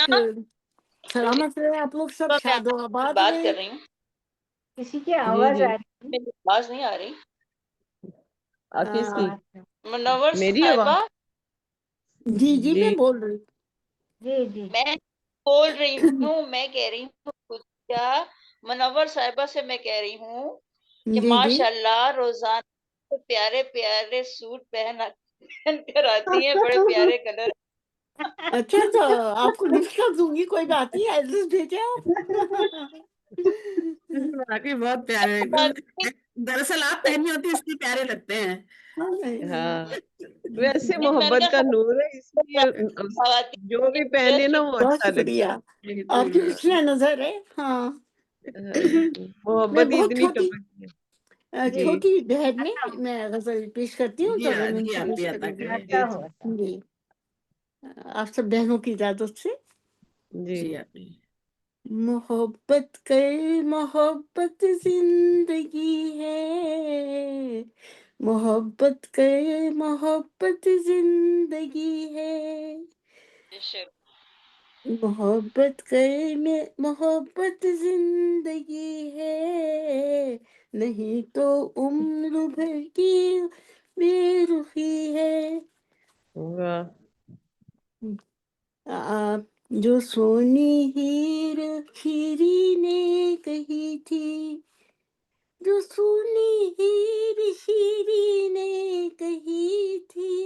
سلامت رہے آپ لوگ سب، میں شاد و آباد بات رہے. کر رہی ہوں، کسی کی جی آواز جی آ رہی میری آواز نہیں آ رہی. کس کی؟ ہے. منور میری صاحبہ، آواز؟ جی جی جی میں بول رہی جی جی. میں بول رہی ہوں، میں کہہ رہی ہوں خود کیا، منور صاحبہ سے میں کہہ رہی ہوں کہ جی جی. ماشاء اللہ روزانہ پیارے پیارے سوٹ پہن کر آتی ہیں، بڑے پیارے کلر. اچھا تو آپ کو گفٹ کر دوں گی، کوئی بات نہیں، ایڈریس بھیجے آپ. واقعی بہت پیارے. دراصل آپ پہنی ہوتی اس لیے پیارے لگتے ہیں. ہاں ویسے میں نے محبت کا کہا نور ہے، اس لیے جو بھی پہنے نا وہ بہت اچھا شکریہ، لگتا آپ کی حسن نظر ہے. ہاں ہے. میں محبت ہی بہت اتنی چھوٹی ٹپکتی ہے. جی چھوٹی بہن میں غزل پیش کرتی ہوں، جی تو میں جی آپ پیش بھی عطا کروں گی. کریں. جی جی آپ سب بہنوں کی اجازت سے. جی جی آپ بھی. محبت کر محبت زندگی ہے، محبت کر محبت زندگی ہے، محبت کر میں محبت زندگی ہے، نہیں تو عمر بھر کی بے رخی ہے. واہ. جو سونی ہیر کھیری نے کہی تھی، جو سونی ہیر شیری نے کہی تھی،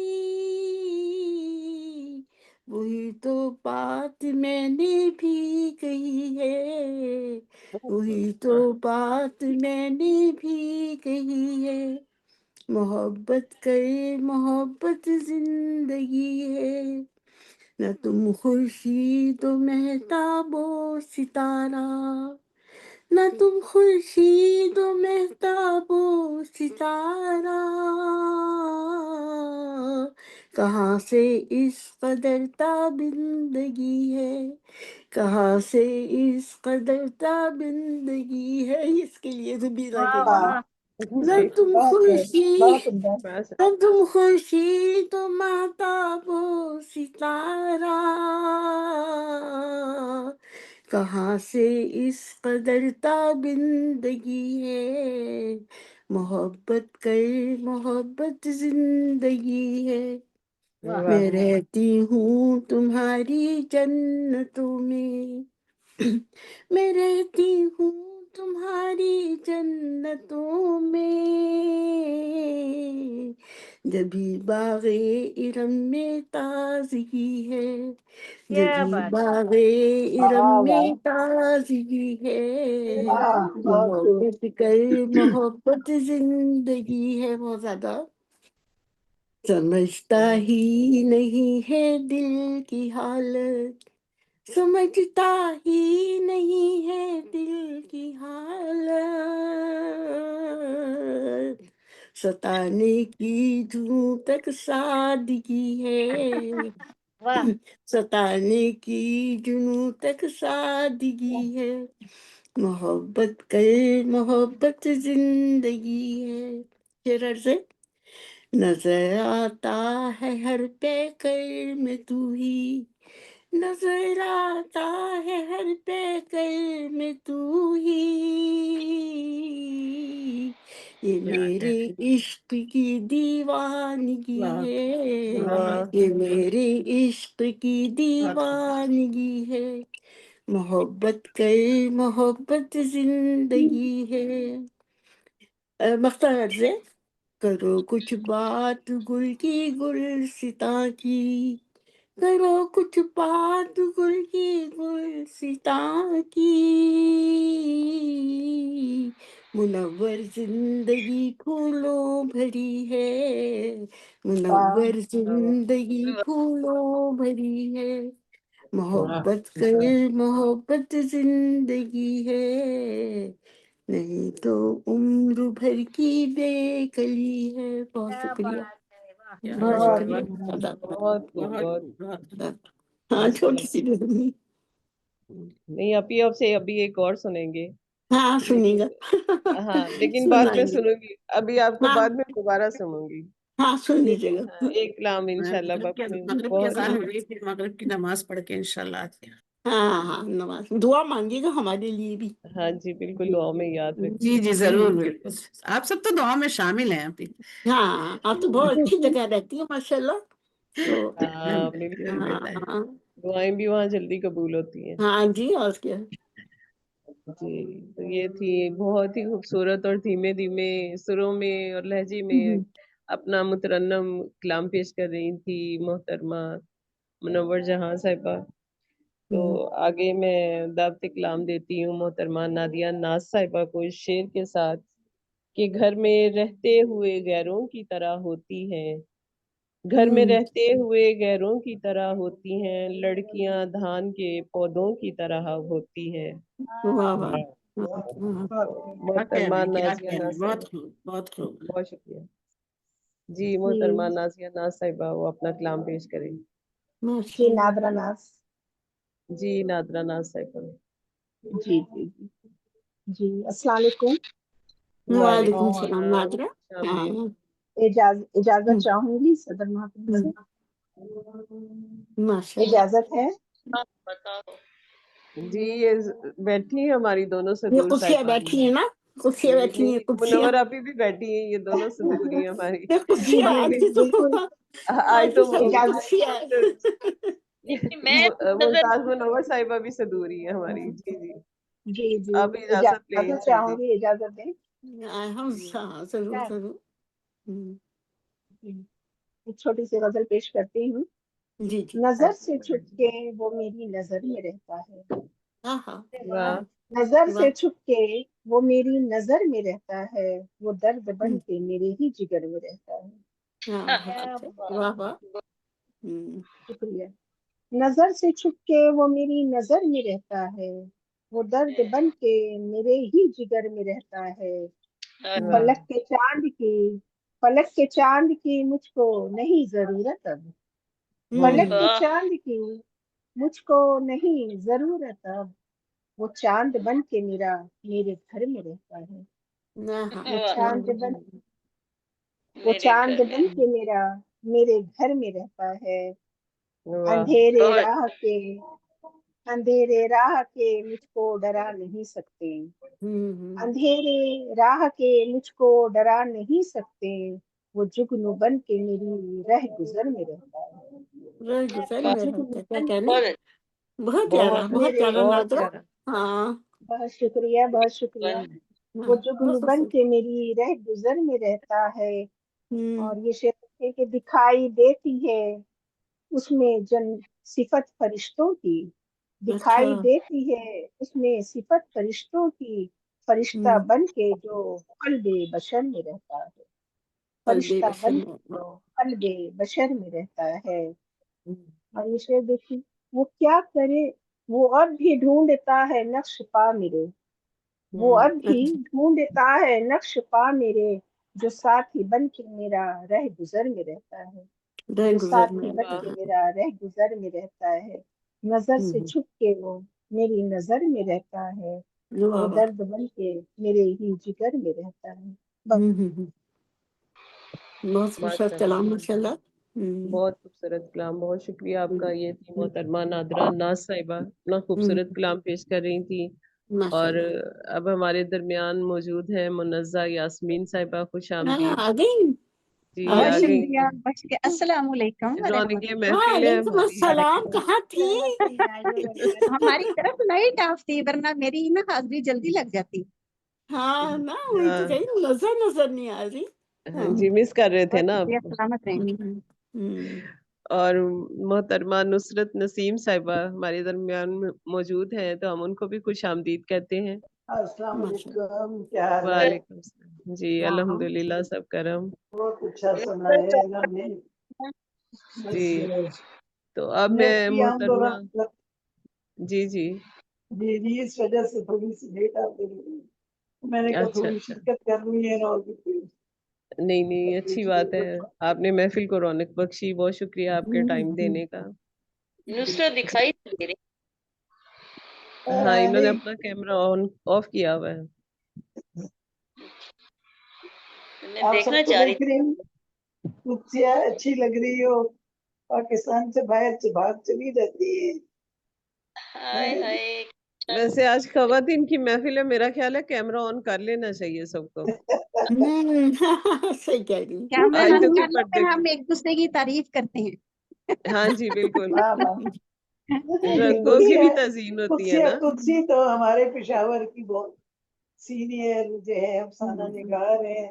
وہی تو بات میں نے بھی کہی ہے، وہی تو بات میں نے بھی کہی ہے. محبت کر محبت زندگی ہے، نہ تم خورشید و مہتاب و ستارہ، نہ تم خورشید و مہتاب و ستارہ، کہاں سے اس قدر تابندگی ہے، کہاں سے اس قدر تابندگی ہے، اس کے لیے زبیدہ کے واہ لیے. واہ نہ جی تم خورشید، بہت عمدہ. نہ تم خورشید تو مہتاب و ستارہ، کہاں سے اس قدر تابندگی ہے، محبت کر محبت زندگی ہے. واہ میں رہتی ہوں تمہاری جنتوں میں، میں رہتی ہوں تمہاری جنتوں میں، جبھی باغ ارم میں تازگی ہے، کیا جبھی بات ہے. باغ ارم میں تازگی ہے، بہت خوب. محبت کر محبت زندگی ہے. بہت زیادہ سمجھتا ہی نہیں ہے دل کی حالت، سمجھتا ہی نہیں ہے دل کی حالت، ستانے کی دھوں تک سادگی ہے، واہ ستانے کی جنوں تک سادگی ہے، محبت کر محبت زندگی ہے. شرر سے نظر آتا ہے ہر پیکر میں تو ہی، نظر آتا ہے ہر پیکر میں تو ہی، یہ میرے عشق کی دیوانگی ہے، واہ یہ میرے عشق کی دیوانگی ہے، محبت کر محبت زندگی ہے. مختار سے کرو کچھ بات گل کی گلستاں کی، کرو کچھ بات گل کی گلستاں کی، منور زندگی پھولوں بھری ہے، منور زندگی پھولوں بھری ہے، محبت کر محبت زندگی ہے، نہیں تو عمر بھر کی بے کلی ہے. بہت کیا شکریہ، بات ہے. واہ بہت بہت شکریہ. بہت خوب بہت ہاں ماشاء چھوٹی سی اللہ. بھی. نہیں ابھی آپ سے ابھی ایک اور سنیں گے ہاں سنیں گا. لیکن ہاں لیکن بعد میں سنائیں گے. سنوں گی، ابھی آپ کو ہاں بعد میں دوبارہ سنوں گی. ہاں سن ایک لیجیے گا. ہاں، ایک کلام انشاءاللہ مغرب کی بہت اذان ہو رہی ہے، پھر مغرب کی نماز پڑھ کے انشاءاللہ آتے ہیں. ہاں ہاں نماز دعا مانگیے گا ہمارے لیے بھی. ہاں جی بالکل دعا میں یاد رکھیں. جی جی ضرور، بالکل. آپ سب تو دعا میں شامل ہیں ابھی. ہاں آپ تو بہت اچھی جگہ رہتی ہیں ماشاء اللہ. تو ہاں بالکل الحمدللہ. ہاں دعائیں بھی وہاں جلدی قبول ہوتی ہیں. ہاں جی اور کیا. جی تو یہ تھی بہت ہی خوبصورت اور دھیمے دھیمے سروں میں اور لہجے میں اپنا مترنم کلام پیش کر رہی تھی محترمہ منور جہاں صاحبہ. تو آگے میں دعوت کلام دیتی ہوں محترمہ نادیہ ناز صاحبہ کو اس شعر کے ساتھ کہ گھر میں رہتے ہوئے غیروں کی طرح ہوتی ہیں، گھر میں رہتے ہوئے غیروں کی طرح ہوتی ہیں، لڑکیاں دھان کے پودوں کی طرح ہوتی ہیں. واہ واہ. محترمہ کیا نازیہ کہنا ہے، ناز بہت صاحبہ خوب بہت خوب. بہت شکریہ. جی محترمہ نازیہ ناز صاحبہ وہ اپنا کلام پیش کریں. ماشاء اللہ. نادرا ناز. جی نادرا ناز صاحبہ. جی جی جی جی السلام علیکم. وعلیکم وعلیکم السلام السلام. نادرا. شامل. اجازت چاہوں گی صدر محترم سے. ماشاء اللہ. اجازت ہے. جی یہ بیٹھی ہیں ہماری دونوں سے یہ دور کرسیاں صاحبان. بیٹھی ہیں نا، کرسیاں بیٹھی نہیں ہیں کرسیاں. منور آپی بھی بیٹھی ہیں، یہ دونوں سے دور ہی ہیں ہماری. یہ جی کرسیاں جی آج جی کی تو بالکل. آج تو آج سب کی کرسیاں ہیں. میں ممتاز منور صاحبہ بھی سے دور ہی ہیں ہماری. جی جی جی جی آپ اجازت لیں. اجازت جی چاہوں جی گی، اجازت دیں. ہم ہاں ضرور ضرور. ایک چھوٹی سی غزل پیش کرتی ہوں. جی جی. نظر سے چھپ کے وہ میری نظر میں رہتا ہے، ہاں ہاں. واہ نظر سے واہ چھپ کے وہ میری نظر میں رہتا ہے، وہ درد بن کے میرے ہی جگر میں رہتا ہے. ہاں بہت اچھا. واہ واہ. شکریہ. نظر سے چھپ کے وہ میری نظر میں رہتا ہے، وہ درد بن کے میرے ہی جگر میں رہتا ہے، واہ فلک کے چاند کی फलक के चांद की मुझको नहीं जरूरत अब, फलक के चांद की मुझको नहीं जरूरत अब, वो चांद बन के मेरा मेरे घर में रहता है, वो चांद बन वो चांद बन के मेरा मेरे घर में रहता है, वाह अंधेरे राह के अंधेरे राह के मुझको डरा नहीं सकते, अंधेरे राह के मुझको डरा नहीं सकते, वो जुगनू बन के मेरी रह गुजर में रहता है, रह गुजर में जुगनू रहता है, क्या बन कहना, बहुत बहुत प्यारा, बहुत मेरे प्यारा बहुत नादरा। प्यारा। हाँ बहुत शुक्रिया, बहुत शुक्रिया। वो जुगनू बहुत बन खूबसूरत। के मेरी रह गुजर में रहता है, हम्म, और ये शेर है कि दिखाई देती है उसमें जन सिफत फरिश्तों की, दिखाई अच्छा, देती है उसमें सिफत फरिश्तों की, फरिश्ता बन के जो कल्बे बशर में रहता है, कल्बे फरिश्ता बशर बन में। के जो कल्बे बशर में रहता है। और ये शेर देखिए, वो क्या करे, वो अब भी ढूंढता है नक्श पा मेरे, वो अब भी अच्छा, ढूंढता है नक्श पा मेरे, जो साथी बन के मेरा रह गुजर में रहता है, रह जो गुजर में साथी बन रहता के है। मेरा रह गुजर में रहता है, नजर से छुप के वो मेरी नजर में रहता है, वाह वो वाह। दर्द बन के मेरे ही जिगर में रहता है। बहुत खूबसूरत माशाल्लाह, कलाम माशाल्लाह। बहुत खूबसूरत कलाम। बहुत शुक्रिया आपका। ये थी मोहतरमा नादरा नाज साहिबा, इतना खूबसूरत कलाम पेश कर रही थी। और माशाल्लाह। अब हमारे दरमियान मौजूद है मुनज़्ज़ा यास्मीन साहिबा। खुश आमदीद। आ गई, जी आ बहुत आ गई। गई। शुक्रिया। अस्सलाम वालेकुम रौनक वरहमतुल्लाह। महफिल है वालेकुम हमारी। अस्सलाम, कहाँ थी? हमारी तरफ लाइट ऑफ थी, वरना मेरी ना हाजिरी जल्दी लग जाती। हाँ ना, वही तो हाँ कहीं नजर नहीं आ रही। हाँ जी, मिस कर रहे थे बहुत ना शुक्रिया, आपको। सलामत रहें। और मोहतरमा नुसरत नसीम साहिबा हमारे दरमियान मौजूद हैं, तो हम उनको भी खुश आमदीद कहते हैं। अस्सलाम माशाल्लाह। वालेकुम, क्या हाल है? वालेकुम सलाम। जी हाँ अल्हम्दुलिल्लाह, सब करम। बहुत अच्छा सुना है हमने। जी बस तो अब नेट मैं की हम मोहतरमा, दौरान जी जी, जी इस वजह से थोड़ी सी लेट आ गई, मैंने कहा अच्छा थोड़ी अच्छा, शिरकत कर ली है और नहीं नहीं, अच्छी बात है। आपने महफिल को रौनक बख्शी। बहुत शुक्रिया आपके टाइम देने का। नुसरत दिखाई नहीं दे रही। हाँ, इन्होंने नहीं अपना कैमरा ऑन ऑफ किया हुआ है। मैं आप देखना सबको चाह रही देख रही हूँ, कुछ अच्छी लग रही हो, पाकिस्तान से बाहर से भाग चली जाती है। हाय हाय। वैसे आज खवातीन की महफिल है, मेरा ख्याल है कैमरा ऑन कर लेना चाहिए सबको। सही कह रही। कैमरे आज ऑन तो कर लो, पर्दे फिर हम एक दूसरे की तारीफ करते हैं। हाँ जी बिल्कुल। वाह वाह। रंगों की भी तजीन होती है ना। कुर्सी तो हमारे पेशावर की बहुत सीनियर जो है, अफसाना निगार है,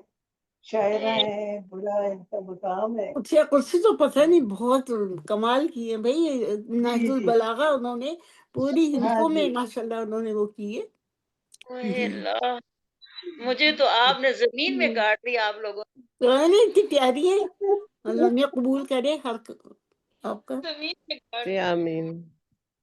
शायरा है, बड़ा इनका मुकाम है। कुर्सी तो पता नहीं, बहुत कमाल की है भाई। जी नहजुल जी बलागा उन्होंने पूरी हाँ हिंदुओं जी। में माशाल्लाह उन्होंने वो की है। ओए अल्लाह, मुझे तो आपने जमीन में गाड़ दिया आप लोगों नहीं, इतनी प्यारी है, अल्लाह कबूल करे हर आपका। ने, जमीन में गाड़ जी आमीन।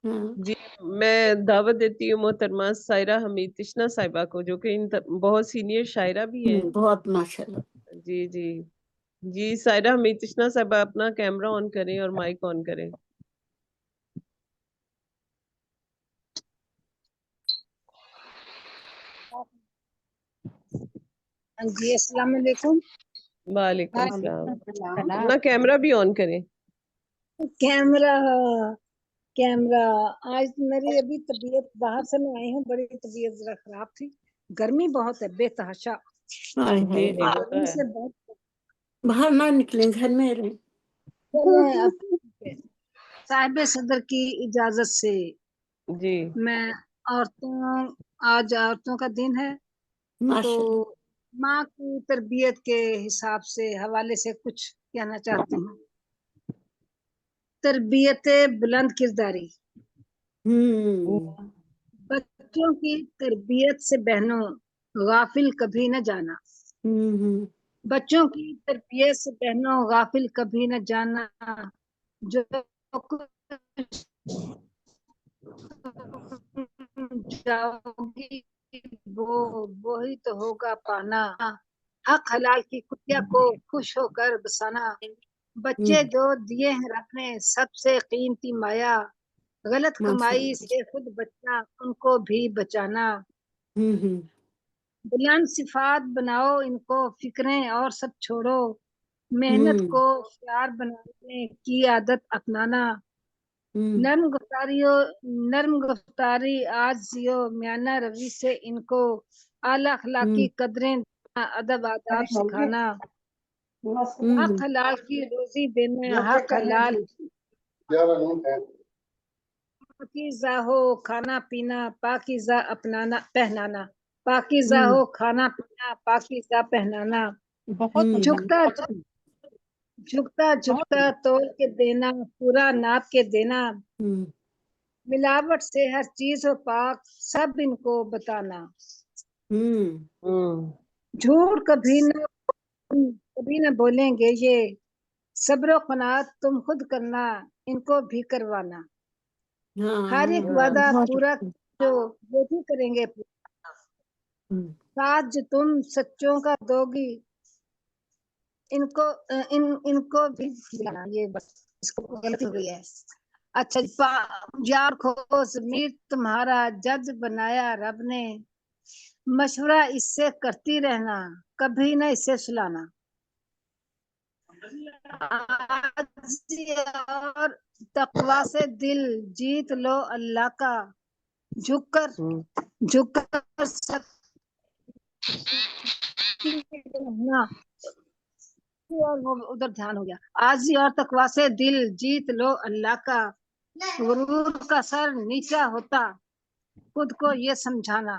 हाँ जी मैं दावत देती हूँ मोहतरमा सायरा हमीद तिश्ना साहिबा को, जो कि बहुत सीनियर शायरा भी हैं। बहुत माशाल्लाह। जी जी जी, सायरा हमीद तिश्ना साहिबा अपना कैमरा ऑन करें और माइक ऑन करें। जी अस्सलाम वालेकुम। वालेकुम सलाम। सलाम। अपना कैमरा भी ऑन करें। कैमरा कैमरा आज मेरी अभी तबीयत, बाहर से मैं आई हूँ, बड़ी तबीयत जरा खराब थी, गर्मी बहुत है बेतहाशा, हाय जी हाय, जी वो तो गर्मी है। से बहुत। बाहर ना निकलें, घर में रहें। चलें अब साहिब सदर की इजाजत से जी मैं आज औरतों का दिन है, तो माशाल्लाह। माँ की तरबियत के हिसाब से हवाले से कुछ कहना चाहती हूँ। तरबियत बुलंद किरदारी। बच्चों की तरबियत से बहनों गाफिल कभी न जाना, बच्चों की तरबियत से बहनों गाफिल कभी न जाना, जो कुछ जाओगी वो ही तो होगा पाना, حق حلال کی کٹیا کو خوش ہو کر بسانا، بچے جو دیے ہیں رب نے سب سے قیمتی مایا، غلط کمائی سے خود بچنا ان کو بھی بچانا، بلند صفات بناؤ ان کو فکریں اور سب چھوڑو، محنت کو پیار بنانے کی عادت اپنانا، نرم گفتاری آج زیو میانہ روی سے ان کو، اعلی اخلاقی قدریں دینا، ادب آداب سکھانا، حق حلال کی روزی دینا، حق حلال پاکیزہ ہو کھانا پینا، پاکیزہ اپنانا پہنانا، پاکیزہ ہو کھانا پینا، پاکیزہ پہنانا، جھکتا توڑ کے دینا، پورا ناپ کے دینا، ملاوٹ سے ہر چیز ہو پاک سب ان کو بتانا، جھوٹ کبھی نہ بولیں گے یہ، صبر و قناعت تم خود کرنا ان کو بھی کروانا، ہر ایک وعدہ پورا جو وہ بھی کریں گے ساتھ جو تم سچوں کا دو گی ان کو بھی دلانا، یہ بس اس کو غلطی ہو گئی ہے۔ اچھا یار کھو ضمیر تمہارا جج بنایا رب نے، مشورہ اس سے کرتی رہنا کبھی نہ اسے سلانا، اور تقوی سے دل جیت لو اللہ کا، جھک کر ادھر دھیان ہو گیا، عاجزی اور تقوی سے دل جیت لو اللہ کا، غرور کا سر نیچا ہوتا خود کو یہ سمجھانا،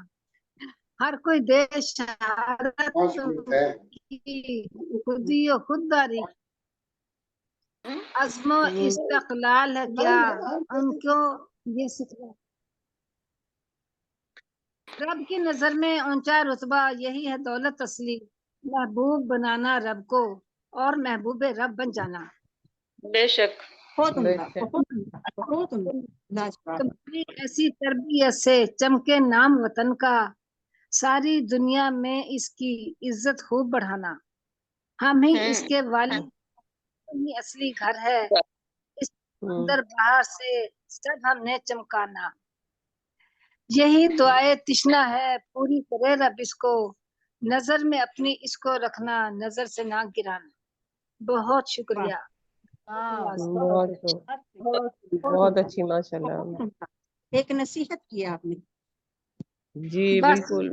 ہر کوئی دے شہادت کی خودی و خودداری، عزم و استقلال ہے کیا ان کو یہ سکھا، رب کی نظر میں اونچا رتبہ یہی ہے دولت اصلی، محبوب بنانا رب کو اور محبوب رب بن جانا، بے شک تمہاری ایسی تربیت سے چمکے نام وطن کا، ساری دنیا میں اس کی عزت خوب بڑھانا، ہم ہی اس کے والد ہی اصلی گھر ہے، اس اندر باہر سے سب ہم نے چمکانا، یہی دعائے تشنا ہے پوری کرے رب اس کو، نظر میں اپنی اس کو رکھنا نظر سے نہ گرانا، بہت شکریہ۔ بہت اچھی ماشاءاللہ، ایک نصیحت کی آپ نے، جی بس بالکل،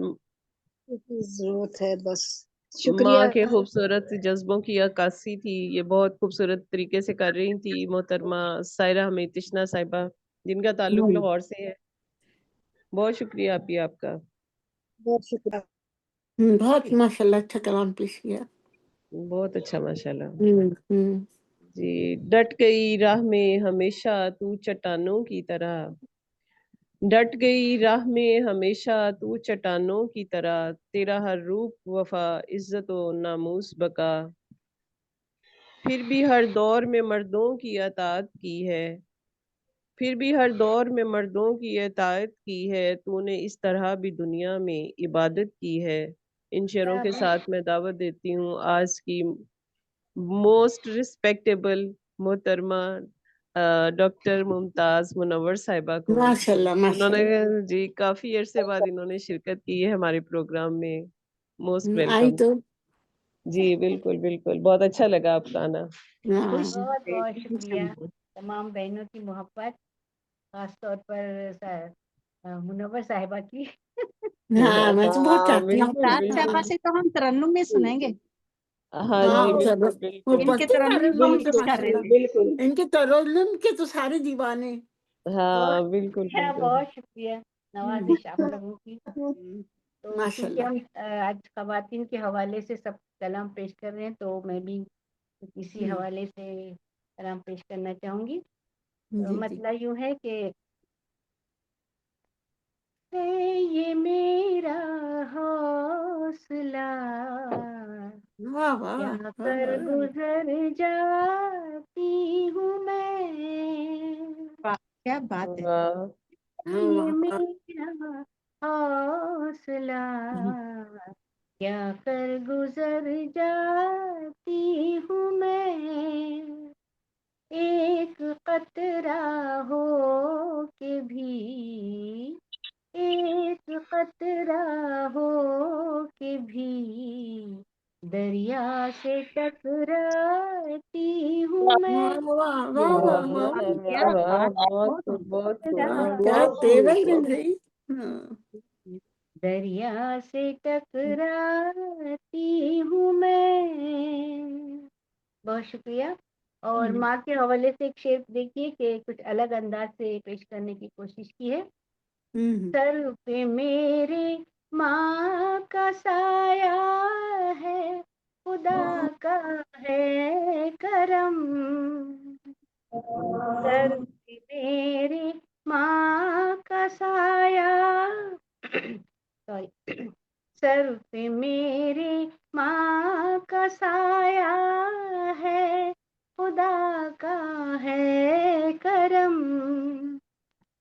کی ضرورت ہے بس، ماں شکریہ۔ کے خوبصورت جذبوں کی عکاسی تھی، یہ بہت خوبصورت طریقے سے کر رہی تھی محترمہ سائرہ حمید تشنا صاحبہ، جن کا تعلق لاہور سے ہے، بہت شکریہ آپ کا، بہت شکریہ، بہت ماشاءاللہ اچھا کلام پیش کیا، بہت اچھا ماشاءاللہ، جی ڈٹ گئی راہ میں ہمیشہ تو چٹانوں کی طرح، ڈٹ گئی راہ میں ہمیشہ تو چٹانوں کی طرح، تیرا ہر روپ وفا عزت و ناموس بقا، پھر بھی ہر دور میں مردوں کی اطاعت کی ہے، پھر بھی ہر دور میں مردوں کی اطاعت کی ہے، تو نے اس طرح بھی دنیا میں عبادت کی ہے۔ ان شعروں کے ساتھ میں دعوت دیتی ہوں آج کی موسٹ ریسپیکٹیبل محترمہ ڈاکٹر ممتاز منور صاحبہ کو، ماشاءاللہ انہوں نے ماشاءاللہ، جی کافی عرصے بعد انہوں نے شرکت کی ہے ہمارے پروگرام میں، موسٹ آئی ویلکم۔ تو جی بالکل بالکل، بہت اچھا لگا آپ کا آنا، بہت بہت شکریہ تمام بہنوں کی محبت، خاص طور پر منور صاحبہ کی، ہاں میں تو بہت ہاں چاہتی ہوں، بالکل ممتاز بالکل، صاحبہ سے تو ہم ترنم میں سنیں گے، ہاں ہاں جی چلو، بالکل وہ بالکل، ان کے پڑھتی ہیں ترنم ترنم بہت سے کچھ کر رہے ماشاءاللہ، تھے۔ بالکل ان کے ترنم کے تو سارے دیوانے، ہاں بالکل بالکل، بہت شکریہ نوازش آپ لوگوں کی۔ تو چونکہ ماشاءاللہ، ہم آج خواتین کے حوالے سے سب کلام پیش کر رہے ہیں، تو میں بھی اسی حوالے سے کلام پیش کرنا چاہوں گی۔ جی جی، مسئلہ یوں ہے کہ یہ میرا حوصلہ واہ واہ کیا واہ کر واہ، گزر جاتی ہوں میں، کیا بات ہے، واہ، یہ میرا حوصلہ क्या कर गुजर जाती हूँ मैं, एक कतरा हो के भी, एक कतरा हो के भी, दरिया से टकराती हूँ मैं। वाह वाह वाह वाह वाह क्या वाह वाह, बात है, बहुत बहुत खूब, बहुत खूब, वाह, टकरा क्या बहुत तेरा खूब, है बहुत भाई। हाँ, दरिया से टकराती हूँ मैं। बहुत शुक्रिया। और माँ के हवाले से एक शेर देखिए कि कुछ अलग अंदाज से पेश करने की कोशिश की है। सर पे मेरे माँ का साया है, खुदा का है करम। सर पे मेरे माँ का साया सॉरी, सर पे मेरे माँ का साया है, खुदा का है करम।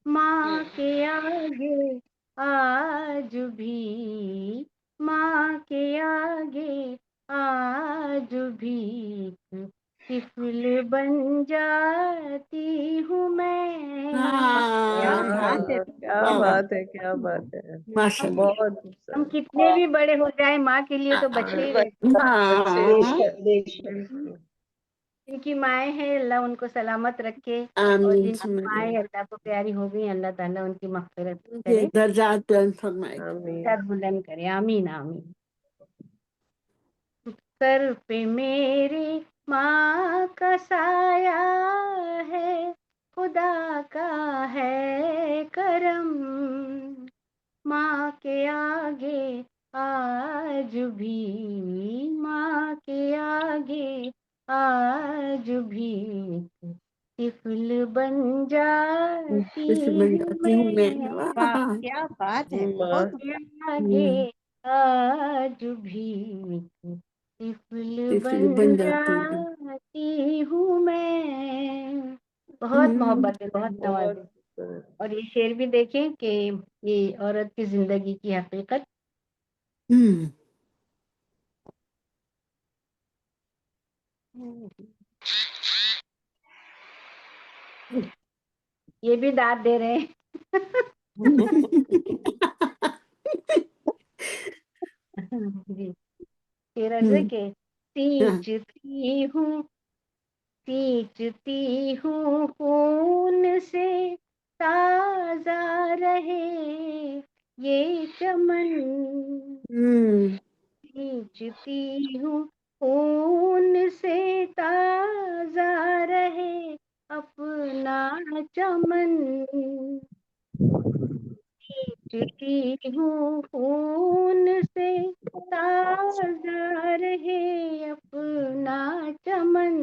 माँ के आगे आज भी, माँ के आगे आज भी तिफल बन जाती हूँ मैं। क्या हाँ, बात है, क्या वाह वाह, बात है, क्या बात है, माशाल्लाह। बहुत हम खूबसूरत। कितने भी बड़े हो जाए माँ के लिए तो बच्चे ही रहते बच्चे हाँ, बिल्कुल। हैं। जिनकी माएँ हैं अल्लाह उनको सलामत रखे, और आमीन जिनकी सुमिर, माएँ अल्लाह को प्यारी हो गई अल्लाह ताला उनकी मग़फ़िरत उनके करे, दर्जात बुलंद फरमाए। आमीन। सर बुलंद करे। आमीन आमीन। सर पे मेरे माँ का साया है, खुदा का है करम। माँ के आगे आज भी, माँ के आगे आज भी तिफल बन जाती इस बन हूँ जाती हूँ मैं। मैं। वाह वाह, क्या बात है, माँ बहुत के आगे आज भी तिफल तिफल बन बन जाती हूँ। जाती हूँ मैं। बहुत मोहब्बत है, बहुत बहुत नवाज़े। खूबसूरत। और ये शेर भी देखें कि ये औरत की जिंदगी की हकीकत। ये भी दाद दे रहे हैं। जी, शेर अर्ज़ है कि सींचती हूँ, सींचती हूँ खून से ताज़ा रहे ये चमन। सींचती हूँ खून से ताज़ा रहे अपना चमन। सींचती हूँ खून से ताज़ा रहे अपना चमन।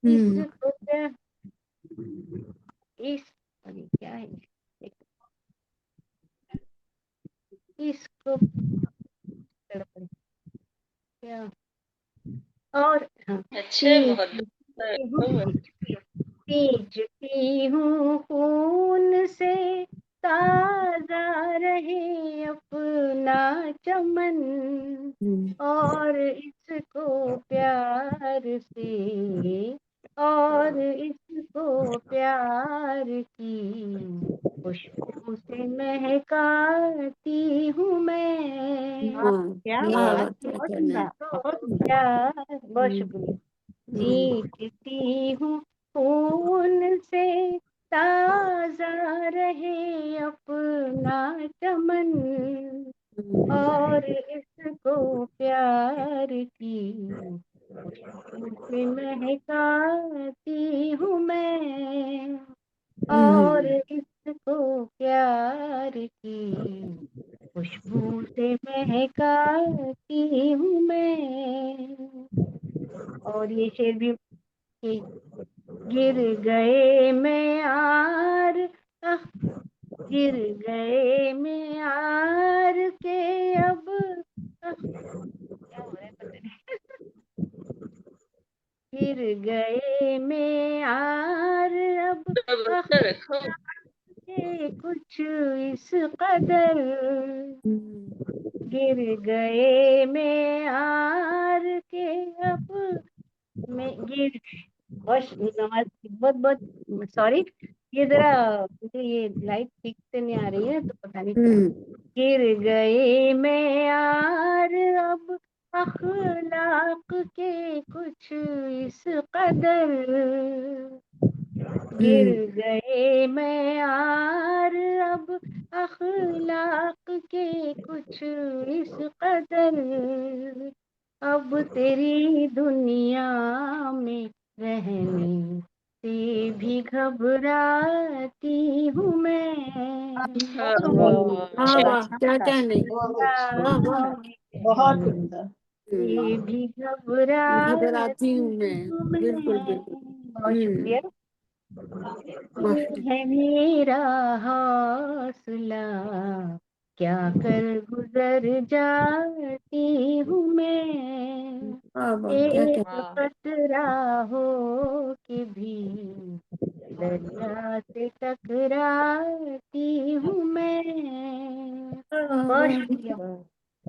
इसको क्या, इस अरे क्या है, इसको क्या, और हाँ, अच्छा, बहुत सींचती हूँ खून से ताज़ा रहे अपना चमन, और इसको प्यार से, और इसको प्यार की खुशबू से महकाती हूँ मैं। क्या वाह बात, वाह, क्या बहुत कहना उम्दा, है। बहुत उम्दा। प्यार, बहुत शुक्रिया। सींचती हूँ खून से ताज़ा रहे अपना चमन, और इसको प्यार की खुशबू से महकाती हूँ मैं, और इसको प्यार की खुशबू से महकाती हूँ मैं। और ये शेर भी कि गिर गए मैं आर, आह, गिर गए मैं आर के अब, क्या हो रहा है पता नहीं। गिर गए मैं आर अब के कुछ इस कदर, گر گئے معیار کے اب میں گر بہت بہت سوری، یہ ذرا مجھے یہ لائٹ ٹھیک سے نہیں آ رہی ہے تو پتہ نہیں کیا۔ گر گئے معیار اب اخلاق کے کچھ اس قدر، گر گئے معیار اب اخلاق کے کچھ اس قدر، اب تیری دنیا میں رہنے سے بھی گھبراتی ہوں میں، واہ واہ کیا کہنے، واہ واہ، بہت عمدہ۔ سے بھی گھبراتی گھبراتی ہوں میں، ہوں بالکل میں۔ بالکل۔ بہت شکریہ۔ تو ماشاء ہے میرا حوصلہ کیا کر گزر جاتی ہوں میں، واہ واہ کیا ایک کہنے، قطرہ ہو کے بھی دریا سے ٹکراتی ہوں میں۔ بہت شکریہ،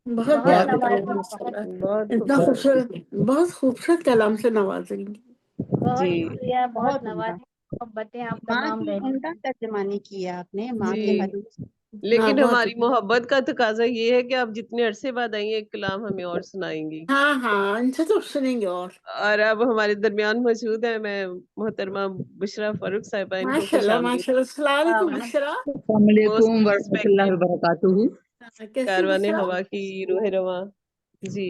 بہت بہت پیارے نوازی، کلام بہت سے، بہت اتنا خوبصورت۔ خوبصورت، بہت خوبصورت کلام سے نوازیں گی۔ بہت جی شکریہ، بہت بہت عمدہ، نوازی، محبتیں آپ ماں تمام کی رہتی عمدہ ترجمانی کی ہے آپ نے، ماں کے جی، حدیث۔ ہاں لیکن بہت، ہماری محبت کا تقاضا یہ ہے کہ آپ جتنے عرصے بعد آئی ہیں ایک کلام ہمیں اور سنائیں گی، ہاں ہاں ان سے تو سنیں گے اور اور اب ہمارے درمیان موجود ہے میں محترمہ بشرا فاروق صاحبہ، ان کو ماشاء خوش اللہ آمدید۔ ماشاء اللہ۔ السلام علیکم بشرا، السلام موسٹ علیکم ورحمۃ اللہ ریسپیکٹڈ وبرکاتہ۔ کیسے کاروان بشرا؟ ہوا کی روح رواں، جی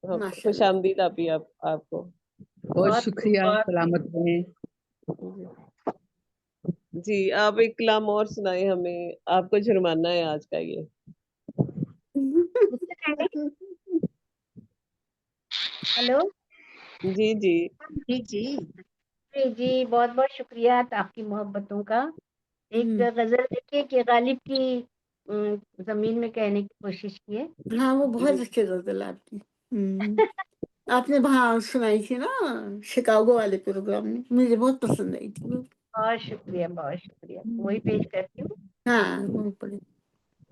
ماشاء خوش اللہ، آمدید آپ کو۔ بہت بہت شکریہ، بہت سلامت رہیں۔ جی آپ ایک کلام اور سنائیں ہمیں، آپ کو جرمانہ ہے آج کا یہ۔ ہلو جی جی جی جی جی جی، بہت بہت شکریہ آپ کی محبتوں کا۔ ایک غزل دیکھیے کہ غالب کی زمین میں کہنے کی کوشش کی ہے۔ ہاں وہ بہت اچھی غزل ہے آپ کی، آپ نے وہاں سنائی تھی نا شکاگو والے پروگرام میں، مجھے بہت پسند آئی تھی وہ۔ بہت شکریہ، بہت شکریہ، وہی پیش کرتی ہوں۔ ہاں وہ پڑے،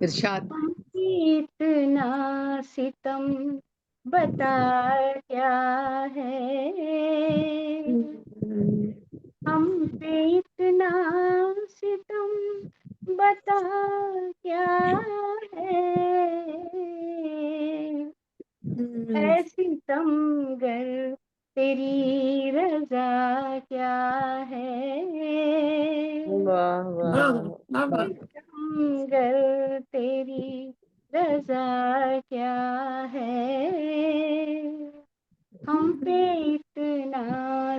ارشاد۔ ہم کی اتنا ستم بتا کیا ہے، ہم پہ اتنا ستم بتا کیا ہے ستم گر تیری رضا کیا ہے، واہ واہ واہ، ستم گر تیری رضا کیا ہے، ہم پہ اتنا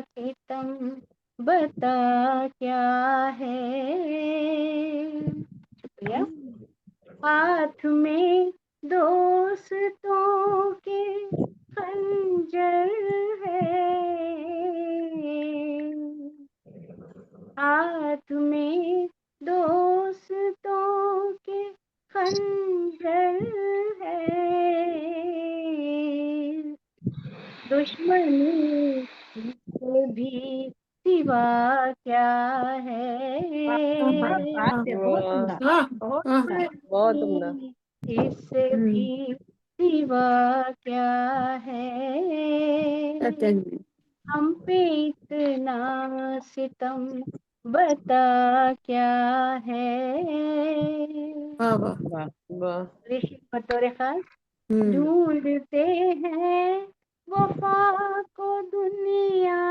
ستم بتا کیا ہے۔ شکریہ۔ ہاتھ میں دوستوں کے خنجر ہے، ہاتھ میں دوستوں کے خنجر ہے، دشمنی سے بھی سوا کیا ہے، بات ہے، بہت عمدہ، بہت عمدہ۔ بہت عمدہ۔ اس سے بھی سوا کیا ہے، ہم پہ اتنا ستم بتا کیا ہے۔ واہ واہ، واہ، واہ بطور خاص ڈھونڈتے ہیں وفا کو دنیا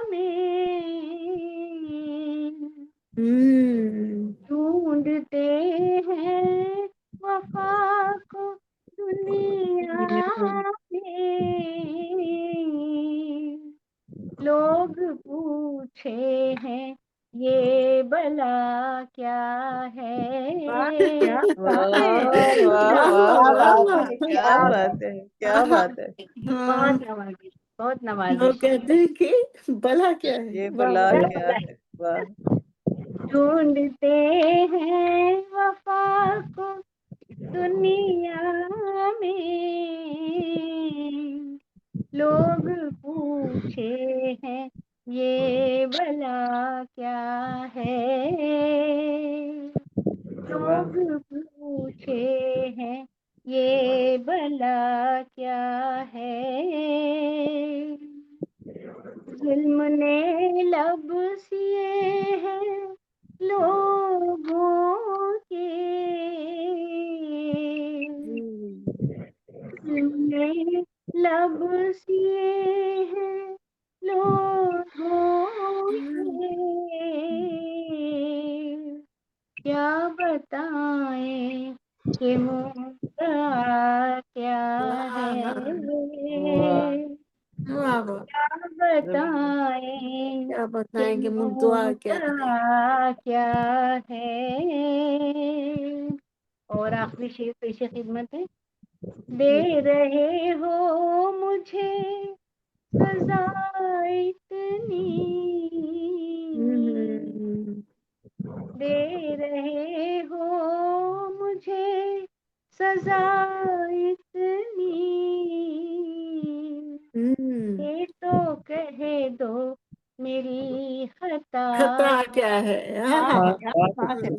میں، ڈھونڈتے ہیں وفا کو دنیا میں، لوگ پوچھے ہیں یہ بلا کیا بات ہے، کیا ہے، بات ہے، واہ واہ واہ واہ کیا واہ واہ بات واہ، واہ، ہے، کیا کیا بات بات ہے، کیا بات ہے۔ ہاں بہت نوازش، بہت وہ نوازش۔ کہتے ہیں کہ بلا کیا ہے، یہ واہ بلا واہ، کیا ہے، واہ ڈھونڈتے ہیں وفا کو دنیا میں، لوگ پوچھے ہیں یہ بلا کیا ہے، واہ لوگ پوچھے ہیں یہ लब सिए हैं लोगों के, क्या बताएं कि मुद्दा क्या है, क्या बताएं क्या कि बताएं कि मुद्दा क्या है। मुद्दा क्या है। और आखिरी शेर पेश खिदमत है। दे रहे हो मुझे सजा इतनी, दे रहे हो मुझे सजा इतनी, ये तो कह दो मेरी खता खता क्या है। क्या बात है।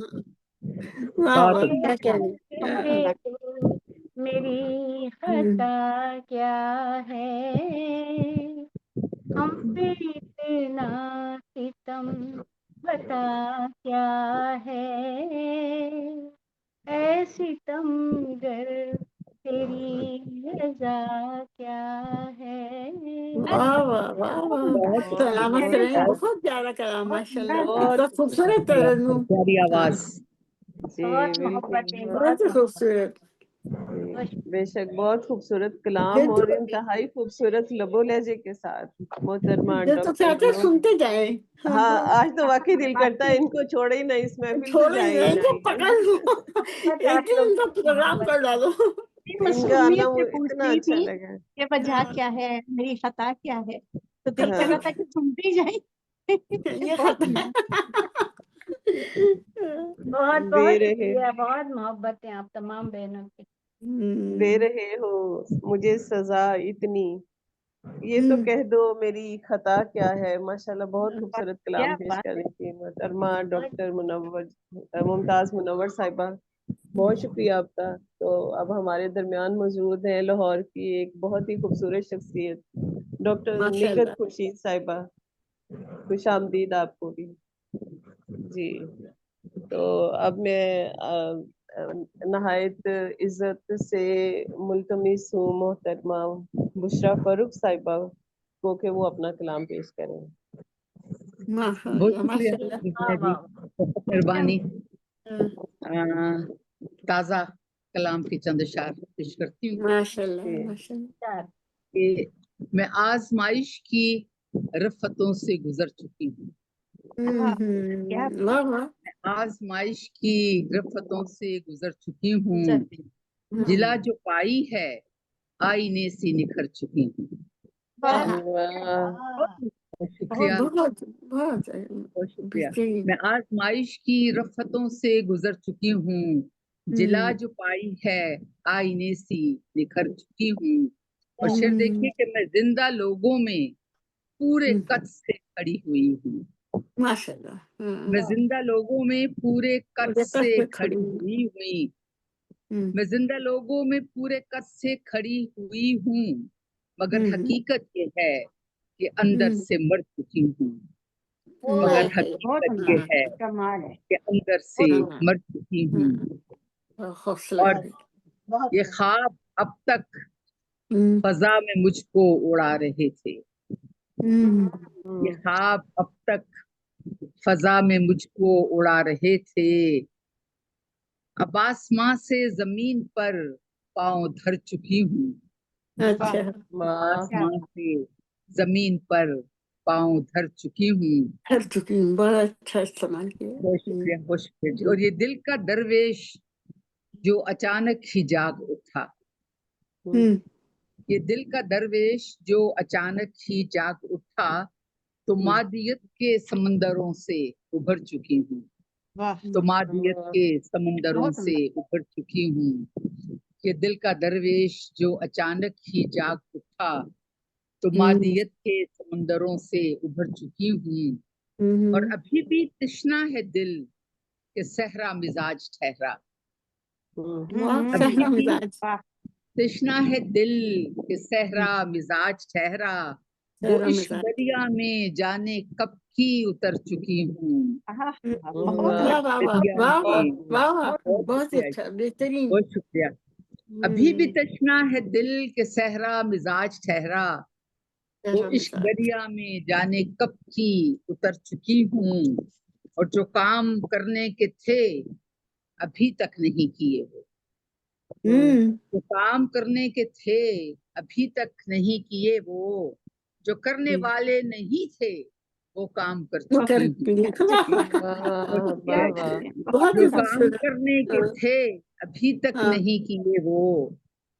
वाह वाह, बहुत क्या अच्छा, कहने। बहुत कह सुंदर। दो मेरी खता क्या है, हम पे इतना सितम बता क्या है, ऐ सितमगर तेरी रजा क्या है। वाह वाह वाह वाह, बहुत कलाम बहुत करें, बहुत बहुत प्यारा कलाम बहुत माशाल्लाह, सुंदर। कितना बहुत खूबसूरत शुक्रिया, तरन्नुम। प्यारी आवाज। जी बहुत बिल्कुल, मोहब्बतें, बहुत बहुत बहुत खूबसूरत। मोहब्बत। बेशक बहुत खूबसूरत ये कलाम तो और इंतहाई खूबसूरत लबो लहजे के साथ मोहतरमा ये तो डॉक्टर चाहते सुनते जाए। हाँ, आज तो वाकई दिल करता है इनको छोड़े ही नहीं, इस महफिल से छोड़ो जाए ही इनको नहीं। पकड़ लो, एक आप दिन लोग इनका प्रोग्राम कर डालो। इनका मासूमियत आना से वो पूछ इतना रही अच्छा थी लगा। कि वजह क्या है, मेरी खता क्या है, तो दिल कर रहा था हाँ, कि सुनती जाए। ये बहुत खता सुंदर। है। बहुत दे बहुत रहे शुक्रिया, बहुत मोहब्बतें आप तमाम बहनों की। दे रहे हो मुझे सजा इतनी, ये तो कह दो मेरी खता क्या है। माशाल्लाह बहुत खूबसूरत क्या कलाम पेश बात कर है। रही थी मोहतरमा डॉक्टर मुमताज मुनव्वर साहिबा, बहुत शुक्रिया आपका। तो अब हमारे दरमियान मौजूद है लाहौर की एक बहुत ही खूबसूरत शख्सियत डॉक्टर निगहत माशाल्लाह। खुर्शीद साहिबा, खुश आमदीद आपको भी। जी, तो अब मैं नहायत इज्जत से मुल्तमिस हूँ मोहतरमा बुशरा फारूक साहिबा को कि वो अपना कलाम पेश करें। बहुत माशाल्लाह शुक्रिया माशाल्लाह। रुकना जी, वाह बहुत मेहरबानी। हाँ, ताज़ा कलाम के चंद अशार पेश करती हूँ माशाल्लाह जी, माशाल्लाह। वाह। कि मैं आजमाइश की रफ़तों से गुजर चुकी हूँ। क्या वाह वाह। मैं आजमाइश की रफ़तों से गुजर चुकी हूँ, गुजर। जिला जो पाई है आईने से निखर चुकी हूँ। वाह वाह, बहुत बहुत शुक्रिया, बहुत बहुत बहुत शुक्रिया। बेहतरीन। मैं आजमाइश की रफ़तों से गुजर चुकी हूँ, जिला जो पाई है आईने से निखर चुकी हूँ। और शेर देखिए कि मैं जिंदा लोगों में पूरे कद से खड़ी हुई हूँ। माशाल्लाह। मैं जिंदा लोगों में पूरे कद से खड़ी खड़ी। हुई हुई। मैं जिंदा लोगों में पूरे कद से खड़ी हुई हूँ, मगर हकीकत ये है कि अंदर से मर चुकी हूँ। मगर बहुत हकीकत सुंदर, ये है कमाल है। कि अंदर से बहुत मर चुकी हूँ। हौसला। और बहुत ये ख्वाब अब तक फजा में मुझको उड़ा रहे थे। ये ख्वाब अब तक फजा में मुझको उड़ा रहे थे। अब आसमां से जमीन पर पांव धर चुकी हूँ। अच्छा। वाह, आसमां से जमीन पर पांव धर चुकी हूँ। कर चुकी हूँ, बड़ा अच्छा इस्तेमाल किया। बहुत शुक्रिया, बहुत शुक्रिया जी। और ये दिल का दरवेश जो अचानक ही जाग उठा, ये दिल का दरवेश जो अचानक ही जाग उठा, तो मादियत के समंदरों से उभर चुकी हूँ। वाह तो मादियत के समंदरों बहुत से सुंदर। उभर चुकी हूँ। ये दिल का दरवेश जो अचानक ही जाग उठा, तो मादियत के समंदरों से उभर चुकी हूँ। और अभी भी तृष्णा है दिल के सहरा मिजाज ठहरा। अभी भी तृष्णा है दिल के सहरा मिजाज ठहरा। वो इश्क दरिया में जाने कब की उतर चुकी हूँ। बहुत वाह वाह वाह दरिया वाह में वाह वाह, बहुत बहुत शुक्रिया, अच्छा, बेहतरीन। बहुत शुक्रिया। ابھی بھی تشنا ہے دل کے صحرا مزاج ٹھہرا، وہ عشق دریا میں جانے کب کی اتر چکی ہوں، اور جو کام کرنے کے تھے ابھی تک نہیں کیے وہ، جو کام کرنے کے تھے ابھی تک نہیں کیے وہ، جو کرنے والے نہیں تھے وہ کام کر چکی ہوں، جو کام کرنے کے تھے ابھی تک نہیں کیے وہ،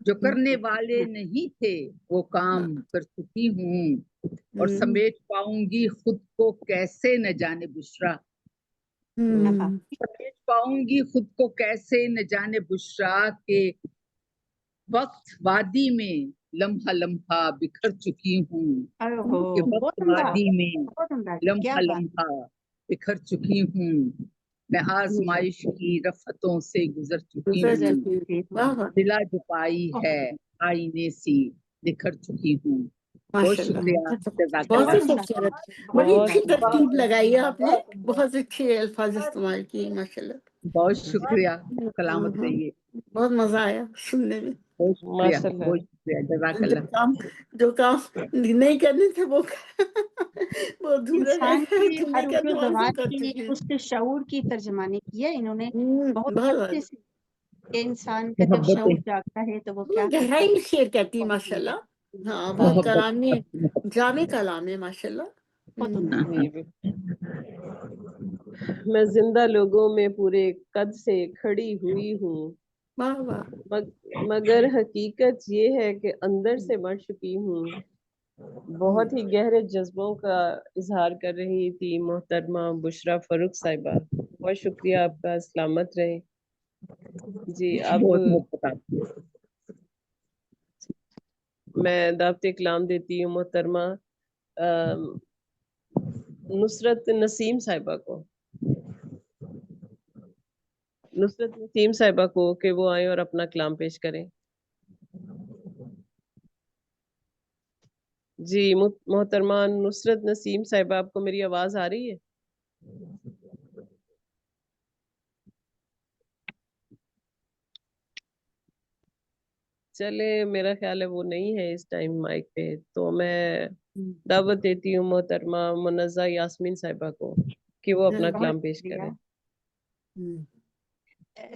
جو کرنے والے نہیں تھے وہ کام کر چکی ہوں، اور سمیٹ پاؤں گی خود کو کیسے نہ جانے بشرا، سمیٹ پاؤں گی خود کو کیسے نہ جانے بشرا، کہ وقت وادی میں لمحہ لمحہ بکھر چکی ہوں، کہ وقت وادی میں لمحہ لمحہ بکھر چکی ہوں، میں آزمائش کی رفتوں سے گزر چکی ہوں، دلا جو پائی ہے آئینے سی نکھر چکی ہوں۔ بہت شکریہ، جزاک بہت ہی اللہ۔ خوبصورت، بڑی اچھی ترتیب لگائی ہے آپ نے، بہت اچھے الفاظ استعمال کیے ماشاء اللہ۔ بہت شکریہ، سلامت رہیے، بہت مزہ آیا سننے میں۔ بہت شکریہ، بہت شکریہ، جزاک اللہ۔ جو کام نہیں کرنے تھے وہ وہ ادھورے انسان کی کرنے کا اردو تو عرض زبان کر کی چکی اس کے شعور کی ترجمانی کی ہے انہوں نے بہت بہت اچھے سے، کہ انسان کا جب محبتیں، شعور جاگتا ہے تو وہ کیا کرتا گہرائی میں ہے۔ شیئر کرتی ہے ماشاء اللہ۔ ہاں بہت کلامی جامع کلام ہے ماشاء اللہ۔ بہت عمدہ۔ میں زندہ لوگوں میں پورے قد سے کھڑی ہوئی ہوں، واہ واہ، مگر حقیقت یہ ہے کہ اندر سے مر چکی ہوں۔ بہت ہی گہرے جذبوں کا اظہار کر رہی تھی محترمہ بشرا فاروق صاحبہ، بہت شکریہ آپ کا، سلامت رہے جی۔ اب بہت محبت۔ میں دعوت کلام دیتی ہوں محترمہ نصرت نسیم صاحبہ کو، نصرت نسیم صاحبہ کو کہ وہ آئیں اور اپنا کلام پیش کریں۔ جی محترمہ نصرت نسیم صاحبہ، آپ کو میری آواز آ رہی ہے؟ چلے میرا خیال ہے وہ نہیں ہے اس ٹائم مائک پہ، تو میں دعوت دیتی ہوں محترمہ منزہ یاسمین صاحبہ کو کہ وہ اپنا کلام پیش کریں۔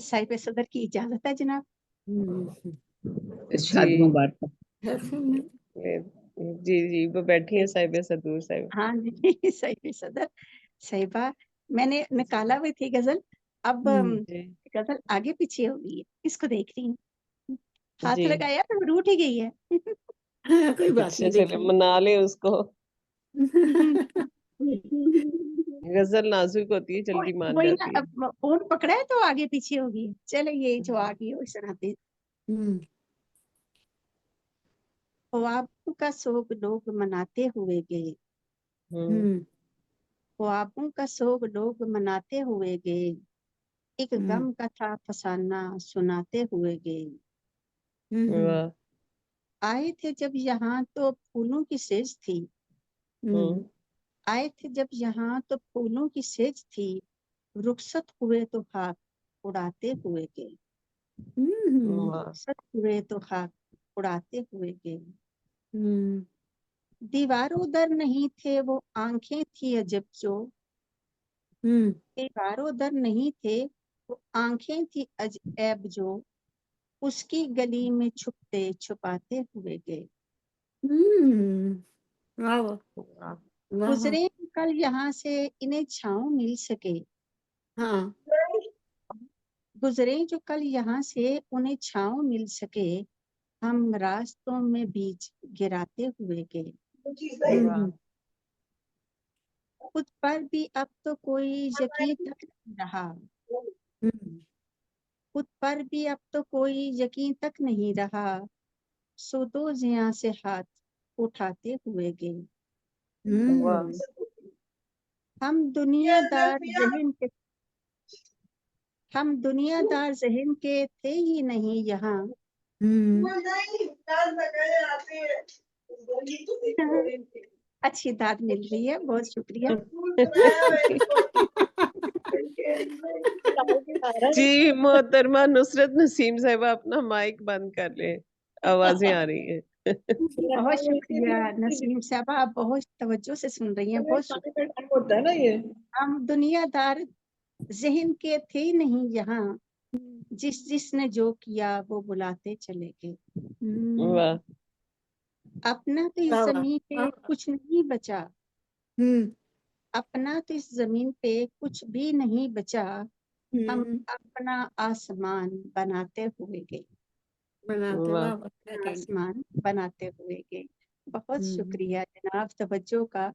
صاحب صدر کی اجازت ہے جناب؟ ارشاد مبارک۔ جی جی، وہ بیٹھی ہیں صاحب صدور صاحب۔ ہاں جی صاحب صدر صاحبہ، میں نے نکالا ہوئی تھی غزل، اب غزل آگے پیچھے ہو گئی ہے، اس کو دیکھ رہی ہوں، ہاتھ لگایا تو روٹ ہی گئی ہے۔ کوئی بات اچھا نہیں، چلے منا لیں اس کو، غزل نازک ہوتی ہے، جلدی مان وہی جاتی نا، ہے۔ اب فون پکڑا ہے تو آگے پیچھے ہوگی، چلے یہ جو آ گئی وہ سناتے۔ خوابوں کا سوگ لوگ مناتے ہوئے گئے، خوابوں کا سوگ لوگ مناتے ہوئے گئے، ایک غم کا تھا فسانہ سناتے ہوئے گئے، آئے تھے جب یہاں تو پھولوں کی سیج تھی، آئے تھے جب یہاں تو پھولوں کی سیج تھی، رخصت ہوئے تو خاک اڑاتے ہوئے گئے، رخصت ہوئے تو خاک اڑاتے ہوئے گئے، دیواروں در نہیں تھے وہ آنکھیں تھی عجب جو، دیواروں در نہیں تھے وہ آنکھیں تھی عجب جو، اس کی گلی میں چھپتے چھپاتے ہوئے گئے، گزرے کل یہاں سے انہیں چھاؤں مل سکے، گزرے جو کل یہاں سے انہیں چھاؤں مل سکے، ہم راستوں میں بیچ گراتے ہوئے گئے، خود پر بھی اب تو کوئی یقین تک نہیں رہا، خود پر بھی اب تو کوئی یقین تک نہیں رہا، سو دو زیاں سے ہاتھ اٹھاتے ہوئے گئے، ہم دنیا دار ذہن کے تھے ہی نہیں یہاں، اچھی داد مل رہی ہے، بہت شکریہ۔ जी मोहतरमा नुसरत नसीम साहिबा अपना माइक बंद कर ले, आवाजें आ रही हैं। बहुत शुक्रिया नसीम साहबा, आप बहुत तवज्जो से सुन रही हैं, बहुत शुक्रिया। होता है ना ये। हम दुनियादार ज़हन के थे नहीं यहाँ, जिसने जो किया वो बुलाते चले गए। वाह अपना तो इस जमीन पे कुछ नहीं बचा, अपना तो इस जमीन पे कुछ भी नहीं बचा, हम अपना आसमान बनाते हुए गए, वाह आसमान बनाते हुए गए। बहुत शुक्रिया जनाब तवज्जो का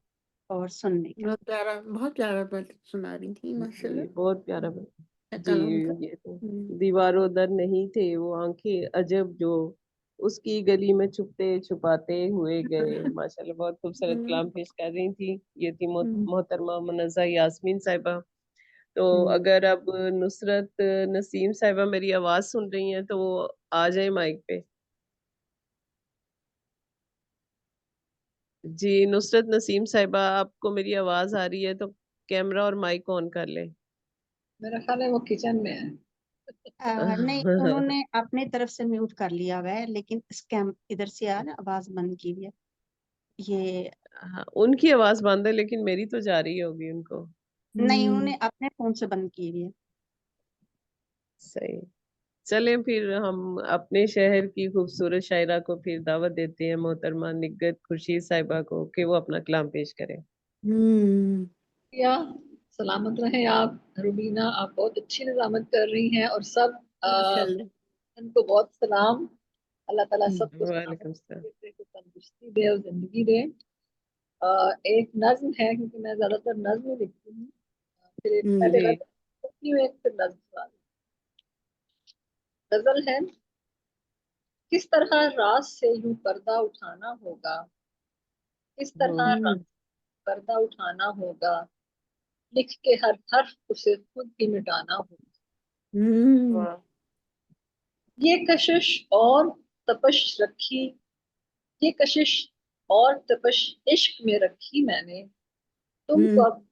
और सुनने का। बहुत प्यारा बात सुना रही थी जी माशाल्लाह। बहुत प्यारा जी। शक्ल उनका। ये तो दीवारों दर नहीं थे वो आंखें अजब जो उसकी गली में छुपते छुपाते हुए गए। माशाल्लाह बहुत खूबसूरत कलाम पेश कर रही थी। ये थी मोहतरमा मुनज़्ज़ा यास्मीन साहिबा। तो अगर अब नुसरत नसीम साहिबा मेरी आवाज सुन रही हैं तो वो आ जाए माइक पे। जी नुसरत नसीम साहिबा आपको मेरी आवाज आ रही है तो कैमरा और माइक ऑन कर ले। मेरा ख्याल है वो किचन में है। नहीं, उन्होंने अपने तरफ से म्यूट कर लिया हुआ है, लेकिन स्कैम इधर से आ ना आवाज बंद की हुई है। ये हाँ, उनकी आवाज बंद है लेकिन मेरी तो जा रही होगी उनको। नहीं, उन्होंने अपने फोन से बंद की हुई है। सही चलें फिर हम अपने शहर की खूबसूरत शायरा को फिर दावत देते हैं मोहतरमा निग्गत खुर्शीद साहिबा को कि वो अपना कलाम पेश करें। या सलामत रहें आप रुबीना, आप बहुत अच्छी निजामत कर रही हैं और सब उनको बहुत सलाम। अल्लाह ताला सबको वालेकुम सलाम। तंदुरुस्ती दे और जिंदगी दे। एक नज्म है, क्योंकि मैं ज्यादातर नज्म ही लिखती हूँ, फिर एक पहले जी लिखती हूँ, एक फिर नज्म। गजल है। किस तरह राज से यूं पर्दा उठाना होगा, किस तरह राज से पर्दा उठाना होगा, लिख के हर हर्फ उसे खुद ही मिटाना होगा। वाह ये कशिश और तपश रखी, ये कशिश और तपश इश्क में रखी मैंने, तुमको अब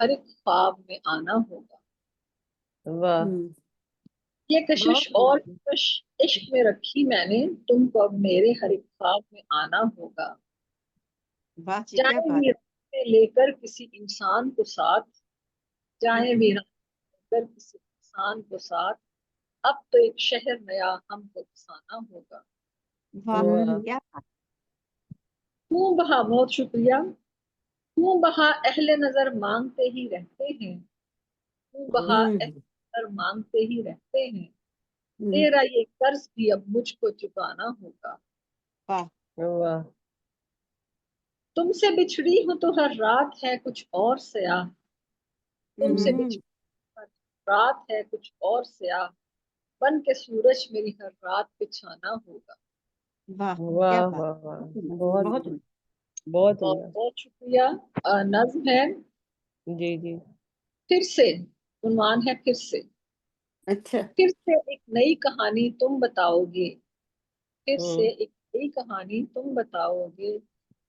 हर एक ख्वाब में आना होगा। वाह ये कशिश और तपश इश्क में रखी मैंने, तुमको अब मेरे हर एक ख्वाब में आना होगा। वाह जी, क्या जाए बात। वीरान में लेकर किसी इंसान को साथ, जाए वीरान में लेकर किसी इंसान को साथ, अब तो एक शहर नया हमको बसाना होगा। वाह वाह क्या बात। क्यों बहा, बहुत शुक्रिया। क्यों बहा अहले नजर मांगते ही रहते हैं, क्यों बहा अहले नजर मांगते ही रहते हैं, तेरा ये कर्ज भी अब मुझको चुकाना होगा। वाह वाह तुमसे बिछड़ी हूं तो हर रात है कुछ और स्याह, तुमसे बिछड़ी हर रात है कुछ और स्याह, बन के सूरज मेरी हर रात पे छाना होगा। वाह क्या वाह बात। वाह वाह बहुत बहुत बहुत और उम्दा। बहुत शुक्रिया। नज्म है जी जी फिर से, उन्वान है फिर से। अच्छा फिर से एक नई कहानी तुम बताओगे, फिर से हम्म एक नई कहानी तुम बताओगे,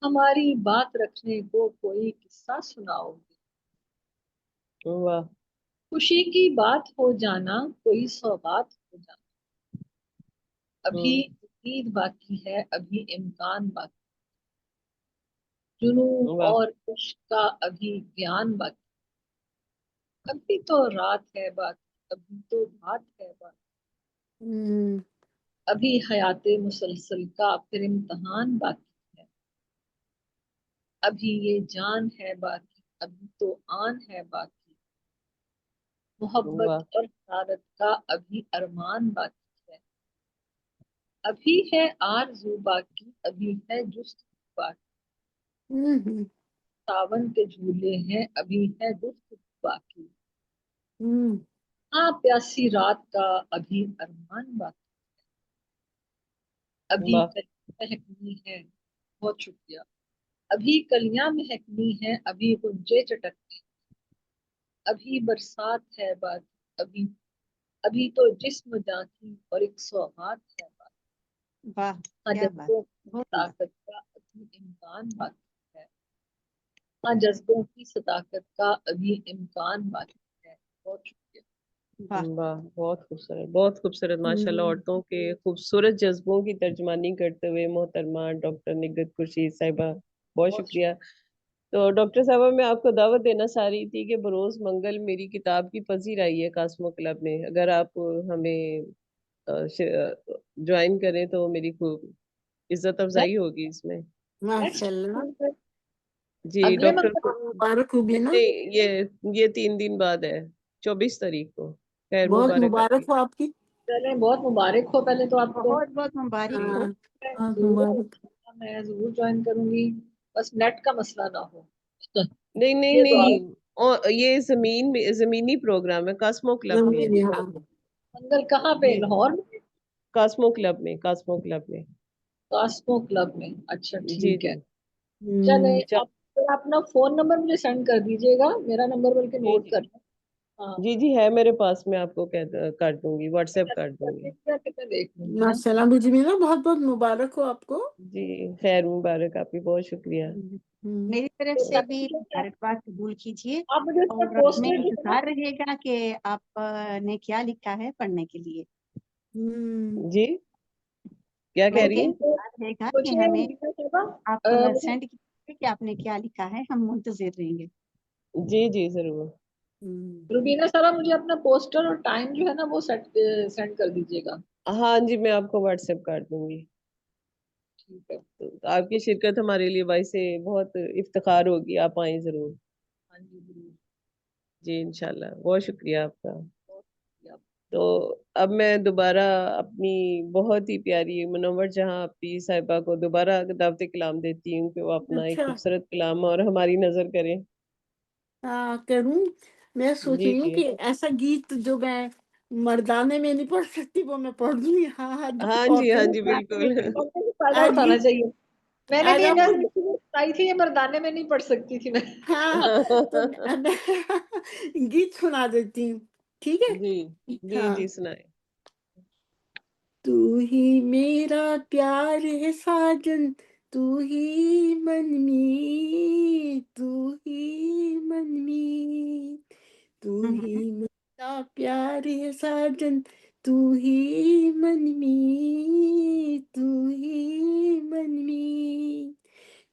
हमारी बात रखने को कोई किस्सा सुनाओगे। वाह खुशी की बात हो जाना कोई सौगात हो जाना, अभी उम्मीद बाकी है, अभी इम्कान बाकी, जुनून वाह और इश्क का अभी ज्ञान बाकी, अभी तो रात है बाकी, अभी तो बात है बाकी, अभी हयाते मुसलसल का फिर इम्तहान बाकी है, अभी ये जान है बाकी, अभी तो आन है बाकी, मोहब्बत वाह और हरारत का अभी अरमान बाकी है, अभी है आरज़ू बाकी, अभी है जुस्तजू बाकी, सावन के झूले हैं, अभी है जुस्तजू बाकी, हाँ प्यासी रात का अभी अरमान बाकी, अभी वाह कलियां महकनी है, बहुत शुक्रिया। अभी कलियां महकनी है, अभी गुंजे चटकने, अभी बरसात है बाकी, अभी अभी तो जिस्म जाती और एक सौगात है बाकी, वाह हाँ क्या बात। जज्बों की बहुत ताकत का अभी इम्कान बाकी है, हाँ जज्बों की सदाकत का अभी इम्कान बाकी है, बहुत शुक्रिया। वाह, बहुत खूबसूरत माशाल्लाह। औरतों के खूबसूरत जज्बों की तर्जमानी करते हुए मोहतरमा डॉक्टर निगहत खुर्शीद साहिबा, बहुत शुक्रिया। तो डॉक्टर साहबा, मैं आपको दावत देना चाह रही थी कि बरोज मंगल मेरी किताब की पजीर आई है कास्मो क्लब में, अगर आप हमें ज्वाइन करें तो मेरी खूब इज्जत अफजाई होगी इसमें। माशाल्लाह, जी अगले डॉक्टर मंगल मुबारक हो ना। नहीं, ये 3 दिन बाद है, 24 तारीख को। खैर बहुत मुबारक मुबारक हो आपकी। पहले बहुत मुबारक हो, पहले तो आपको। बहुत बहुत मुबारक हो। बहुत मुबारक। मैं जरूर ज्वाइन करूंगी, बस नेट का मसला ना हो। नहीं नहीं ये दुआ। नहीं, और ये जमीनी प्रोग्राम है कास्मो क्लब में। मंगल कहाँ पे? जी, लाहौर में? कास्मो क्लब में, कास्मो क्लब में। कास्मो क्लब में, अच्छा जी ठीक है। जी चले, चल, आप फिर अपना फोन नंबर मुझे सेंड कर दीजिएगा, मेरा नंबर बल्कि जी नोट जी कर लो। हाँ, जी जी है मेरे पास, मैं आपको कर दूंगी, व्हाट्सएप कर दूंगी। मैं देख लूंगी ना। माशाल्लाह मुझे भी ना बहुत बहुत मुबारक हो आपको। जी खैर मुबारक, आपकी बहुत शुक्रिया। मेरी तरफ तो से आप भी मुबारकबाद कबूल कीजिए, मुझे इसका और हमें पोस्टर भी इंतजार रहेगा कि आप ने क्या लिखा है पढ़ने के लिए। जी क्या कह मैंने रही कहा हैं? इंतजार रहेगा कि मुझे हमें आप मुझे सेंड कीजिए कि आपने क्या लिखा है, हम मुंतजिर रहेंगे। जी जी जरूर। रुबीना सारा, मुझे अपना पोस्टर और टाइम जो है ना वो सेंड कर दीजिएगा। हाँ जी, मैं आपको व्हाट्सएप कर दूंगी। ठीक है। तो आपकी शिरकत हमारे लिए भाई से बहुत इफ्तिखार होगी, आप आए जरूर। हाँ जी जरूर। जी इंशाल्लाह, बहुत शुक्रिया आपका। बहुत शुक्रिया। तो अब मैं दोबारा अपनी बहुत ही प्यारी मुनव्वर जहां अपी साहिबा को दोबारा दावत कलाम देती हूँ कि वो अपना एक अच्छा, खूबसूरत कलाम और हमारी नजर करें। हाँ करूँ। मैं सोच जी रही हूँ जी कि ऐसा गीत जो मैं मर्दाने में नहीं पढ़ सकती वो मैं पढ़ दूँ। हाँ हाँ, जो हाँ औरतें जी गाते बिल्कुल। हैं। और फायदा आज उठाना गीत, चाहिए। मैंने भी आज ये आपको, बताई थी, ये मर्दाने में नहीं पढ़ सकती थी मैं। हाँ तो मैं गीत सुना देती हूँ, ठीक है। जी जी हाँ, जी सुनाए। तू ही मेरा प्यार है साजन, तू ही मनमीत, तू ही मनमीत, तू ही मेरा प्यार है साजन, तू ही मनमीत, तू ही मनमीत,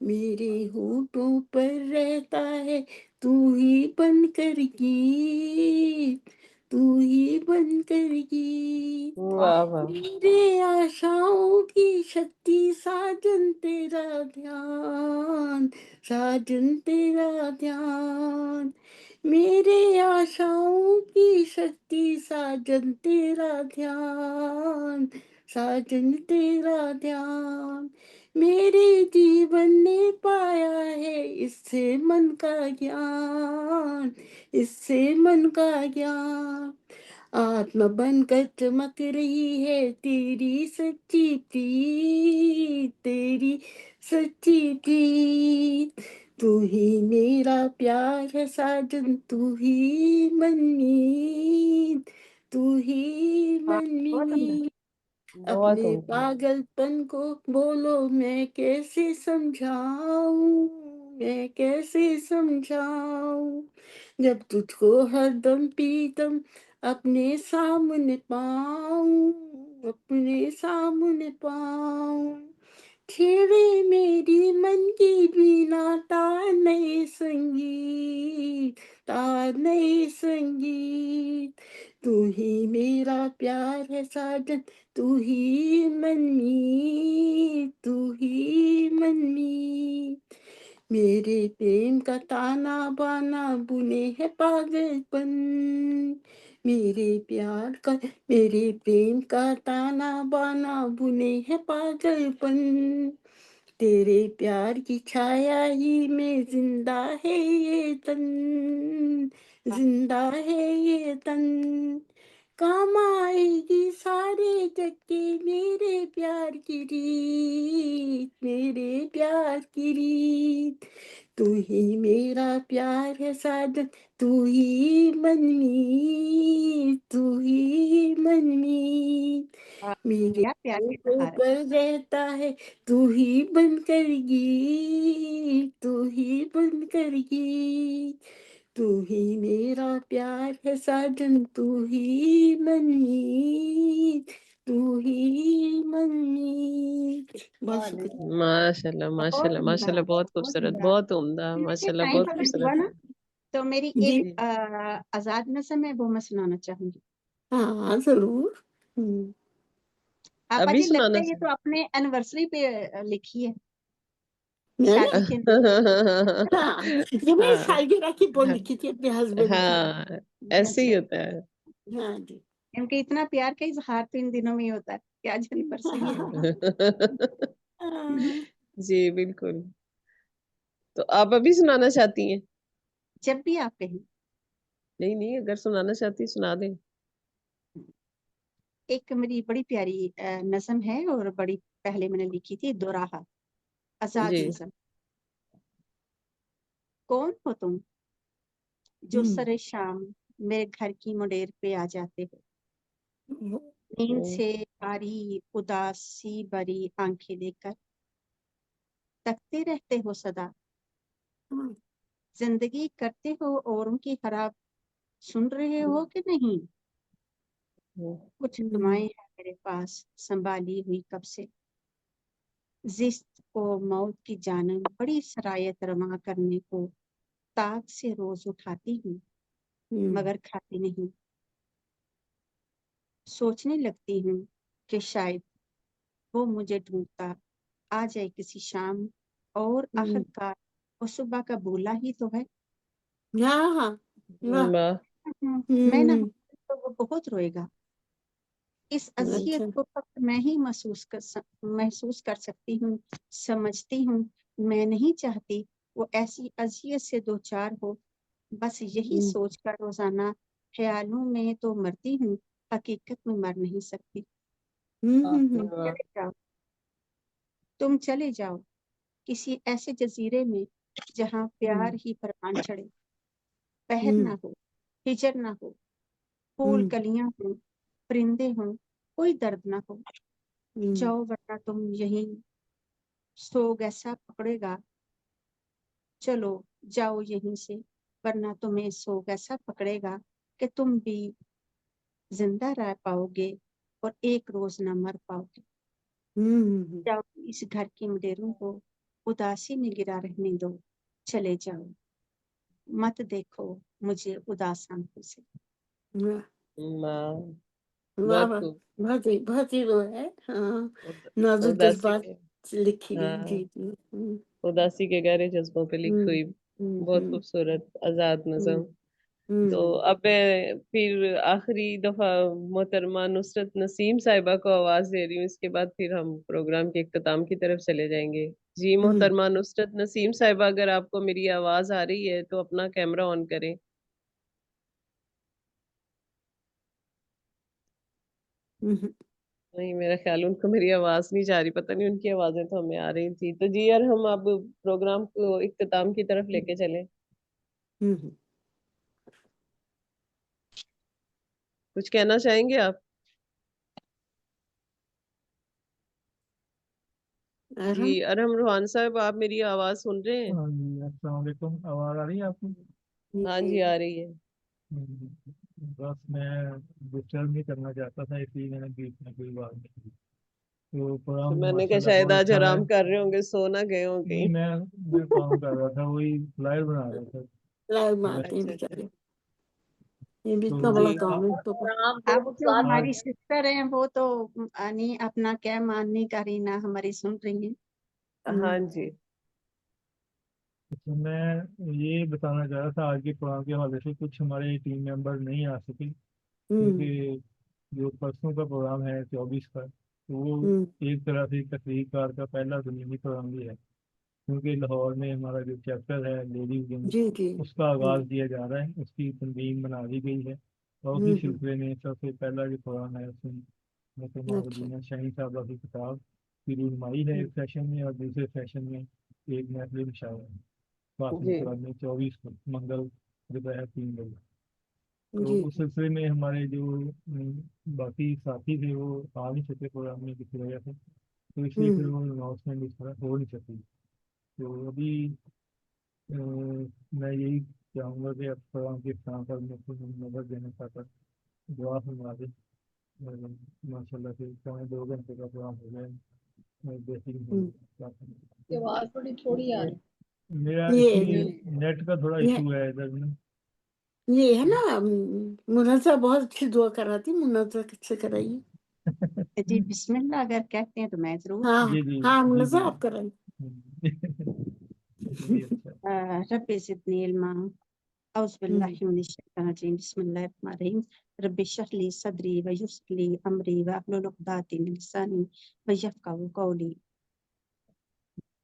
मेरे होठों पर रहता है तू ही बनकर गीत, तू ही बनकर गीत, वाह वाह। मेरे आशाओं की शक्ति साजन तेरा ध्यान, साजन तेरा ध्यान, मेरे आशाओं की शक्ति साजन तेरा ध्यान, साजन तेरा ध्यान, मेरे जीवन ने पाया है इससे मन का ज्ञान, इससे मन का ज्ञान, आत्मा बनकर चमक रही है तेरी सच्ची प्रीत, तेरी सच्ची प्रीत, तू ही मेरा प्यार है साजन, तू ही मनमीत, तू ही मनमीत, बहुत अपने उम्दा। पागलपन को बोलो मैं कैसे समझाऊं, मैं कैसे समझाऊं, जब तुझको हरदम पीतम अपने सामने पाऊं, अपने सामने पाऊं, छेड़े मेरी मन की बीना तार नए संगीत, तार नए संगीत, तू ही मेरा प्यार है साजन, तू ही मनमीत, तू ही मनमीत, मेरे प्रेम का ताना बाना बुने है पागलपन, मेरे प्यार का, मेरे प्रेम का ताना बाना बुने है पागलपन, तेरे प्यार की छाया ही में जिंदा है ये तन, जिंदा है ये तन, काम आएगी सारे जग के मेरे प्यार की रीत, मेरे प्यार की रीत, तू ही मेरा प्यार है साजन, तू ही मनमीत, तू ही मनमीत, मेरे क्या प्यार की होठों सहारत। पर रहता है तू ही बनकर गीत, तू ही बनकर गीत, तू ही मेरा प्यार है साजन, तू ही मनमीत, तू ही मनमीत। बहुत शुक्रिया। माशाल्लाह बहुत माशाल्लाह उम्दा, माशाल्लाह, बहुत बहुत खूबसूरत, उम्दा। बहुत उम्दा, मुझे माशाल्लाह, टाइम बहुत परमिट हुआ खूबसूरत। ना, तो मेरी जी एक आजाद नज़म है, वो मैं सुनाना चाहूंगी। हाँ जरूर। आपा अभी जी, लगता सुनाना है ये तो अपने एनिवर्सरी पे लिखी है, मैंने शादी के anniversary हाँ ये मैं हाँ सालगिरह की बोल लिखी थी अपने हस्बैंड की। हाँ, पे। ऐसे ही अच्छा, होता है। हाँ जी। क्योंकि इतना प्यार का इजहार तो इन दिनों में ही होता है कि आज एनिवर्सरी है। जी बिल्कुल। तो आप अभी सुनाना चाहती हैं? जब भी आप कहें। नहीं नहीं, अगर सुनाना चाहती सुना दें। एक मेरी बड़ी प्यारी नज़म है, और बड़ी पहले मैंने लिखी थी, दोराहा, आजाद जी नज़म। कौन हो तुम जो सरे शाम मेरे घर की मुंडेर पे आ जाते हो, नींद से आरी उदासी भरी आंखें लेकर, तकते रहते हो सदा, जिंदगी करते हो औरों की खराब, सुन रहे हो कि नहीं, कुछ दुआएं हैं मेरे पास संभाली हुई कब से, जिस्त को मौत की जानब बड़ी सरायत रवा करने को ताक से रोज उठाती हूँ, मगर खाती नहीं। सोचने लगती हूँ कि शायद वो मुझे ढूंढता आ जाए किसी शाम, और आखिरकार वो सुबह का बोला ही तो है। हाँ हाँ वाह। मैं ना तो वो बहुत रोएगा। इस अजियत अच्छा को फक्त मैं ही महसूस कर सकती हूँ, समझती हूँ। मैं नहीं चाहती वो ऐसी अजियत से दो चार हो, बस यही सोचकर रोजाना ख्यालों में तो मरती हूँ, हकीकत में मर नहीं सकती। चले जाओ, तुम चले जाओ किसी ऐसे जजीरे में जहाँ प्यार ही परवान चढ़े, पहर ना हो, हिजर ना हो, फूल कलियां हो, परिंदे हों, कोई दर्द ना हो। जाओ वरना तुम यहीं सोग ऐसा पकड़ेगा, चलो जाओ यहीं से, वरना तुम्हें सोग ऐसा पकड़ेगा कि तुम भी जिंदा रह पाओगे और एक रोज न मर पाओगे। जाओ इस घर की मुंडेरों को उदासी में गिरा रहने दो, चले जाओ, मत देखो मुझे उदास आंखों से। वाह बहुत वाह, खूब। बहुत ही वो है। हाँ नाजुक उदासी जज्बात के, लिखी गई। हाँ जी जी। उदासी के गहरे जज्बों पे लिखी हुई बहुत हम्म खूबसूरत आजाद नज़म। तो हम्म अब मैं फिर आखिरी दफा मोहतरमा नुसरत नसीम साहिबा को आवाज दे रही हूँ, इसके बाद फिर हम प्रोग्राम के इख्तिताम की तरफ चले जाएंगे। जी मोहतरमा नुसरत नसीम साहिबा, अगर आपको मेरी आवाज आ रही है तो अपना कैमरा ऑन करें। नहीं, मेरा ख्याल उनको मेरी आवाज नहीं जा रही, पता नहीं, उनकी आवाजें तो हमें आ रही थी। तो जी यार, हम अब प्रोग्राम को इख्तिताम की तरफ लेके चलें। कुछ कहना चाहेंगे आप? जी अरहम रोहान साहब, आप मेरी आवाज सुन रहे हैं? हाँ जी, अस्सलाम वालेकुम। आवाज़ आ रही है आपको? हाँ जी आ रही है। बस मैं डिस्टर्ब नहीं करना चाहता था, इसलिए मैंने बीच में कोई बात नहीं की। तो तो प्रोग्राम मैंने कहा माशाल्लाह शायद बहुत आज अच्छा है। आराम कर रहे होंगे, सो ना गए हों नहीं, कहीं। मैं काम कर रहा था, वही लाइव बना रहा था। लाइव मारते हैं अच्छा अच्छा। बेचारे, ये भी इतना तो बड़ा जी काम है तो। अब जो हमारी आज सिस्टर हैं वो तो नहीं अपना क्या माननी का रही ना हमारी सुन रही हैं। हाँ जी तो मैं ये बताना चाह रहा था, आज के प्रोग्राम के हवाले से कुछ हमारे टीम मेंबर नहीं आ सके, क्योंकि जो परसों का प्रोग्राम है 24 का, तो वो एक तरह से तकरीर कार का पहला ज़मीनी प्रोग्राम भी है, क्योंकि लाहौर में हमारा जो चैप्टर है लेडीज विंग, जी जी। उसका आगाज़ किया जा रहा है, उसकी तंजीम बना दी गई है। और उसी सिलसिले में सबसे पहला जो प्रोग्राम है उसमें अच्छा मदीना शाहीन साहबा की किताब की रहनुमाई है एक सेशन में, और दूसरे सेशन में एक महफिल शायर है काफी जी में 24 को मंगल दोपहर 3 बजे। तो जी उस सिलसिले में हमारे जो बाकी साथी थे वो आ नहीं सके प्रोग्राम में किसी वजह से, तो इसलिए फिर वो अनाउंसमेंट इस तरह हो नहीं सकी। तो अभी मैं यही چاہوں گا کہ اب پروگرام کی اختتام پر نظر دینا چاہتا دعا فرما دیں. ماشاء اللہ سے 2 گھنٹے کا پروگرام ہو گیا. بہترین یہ آواز بڑی تھوڑی آ رہی ہے. میرا نیٹ کا تھوڑا ایشو ہے ادھر میں. یہ ہے نا منازع بہت اچھی دعا کراتی, منازع سے کرائیے. جی بسم اللہ اگر کہتے ہیں تو میں ضرور. ہاں منازع آپ کرائیے. رب زدنی علما. اعوذ باللہ من الشیطان الرجیم. بسم اللہ الرحمن الرحیم. رب اشرح لی صدری ویسر لی امری واحلل عقدۃ من لسانی یفقهوا قولی.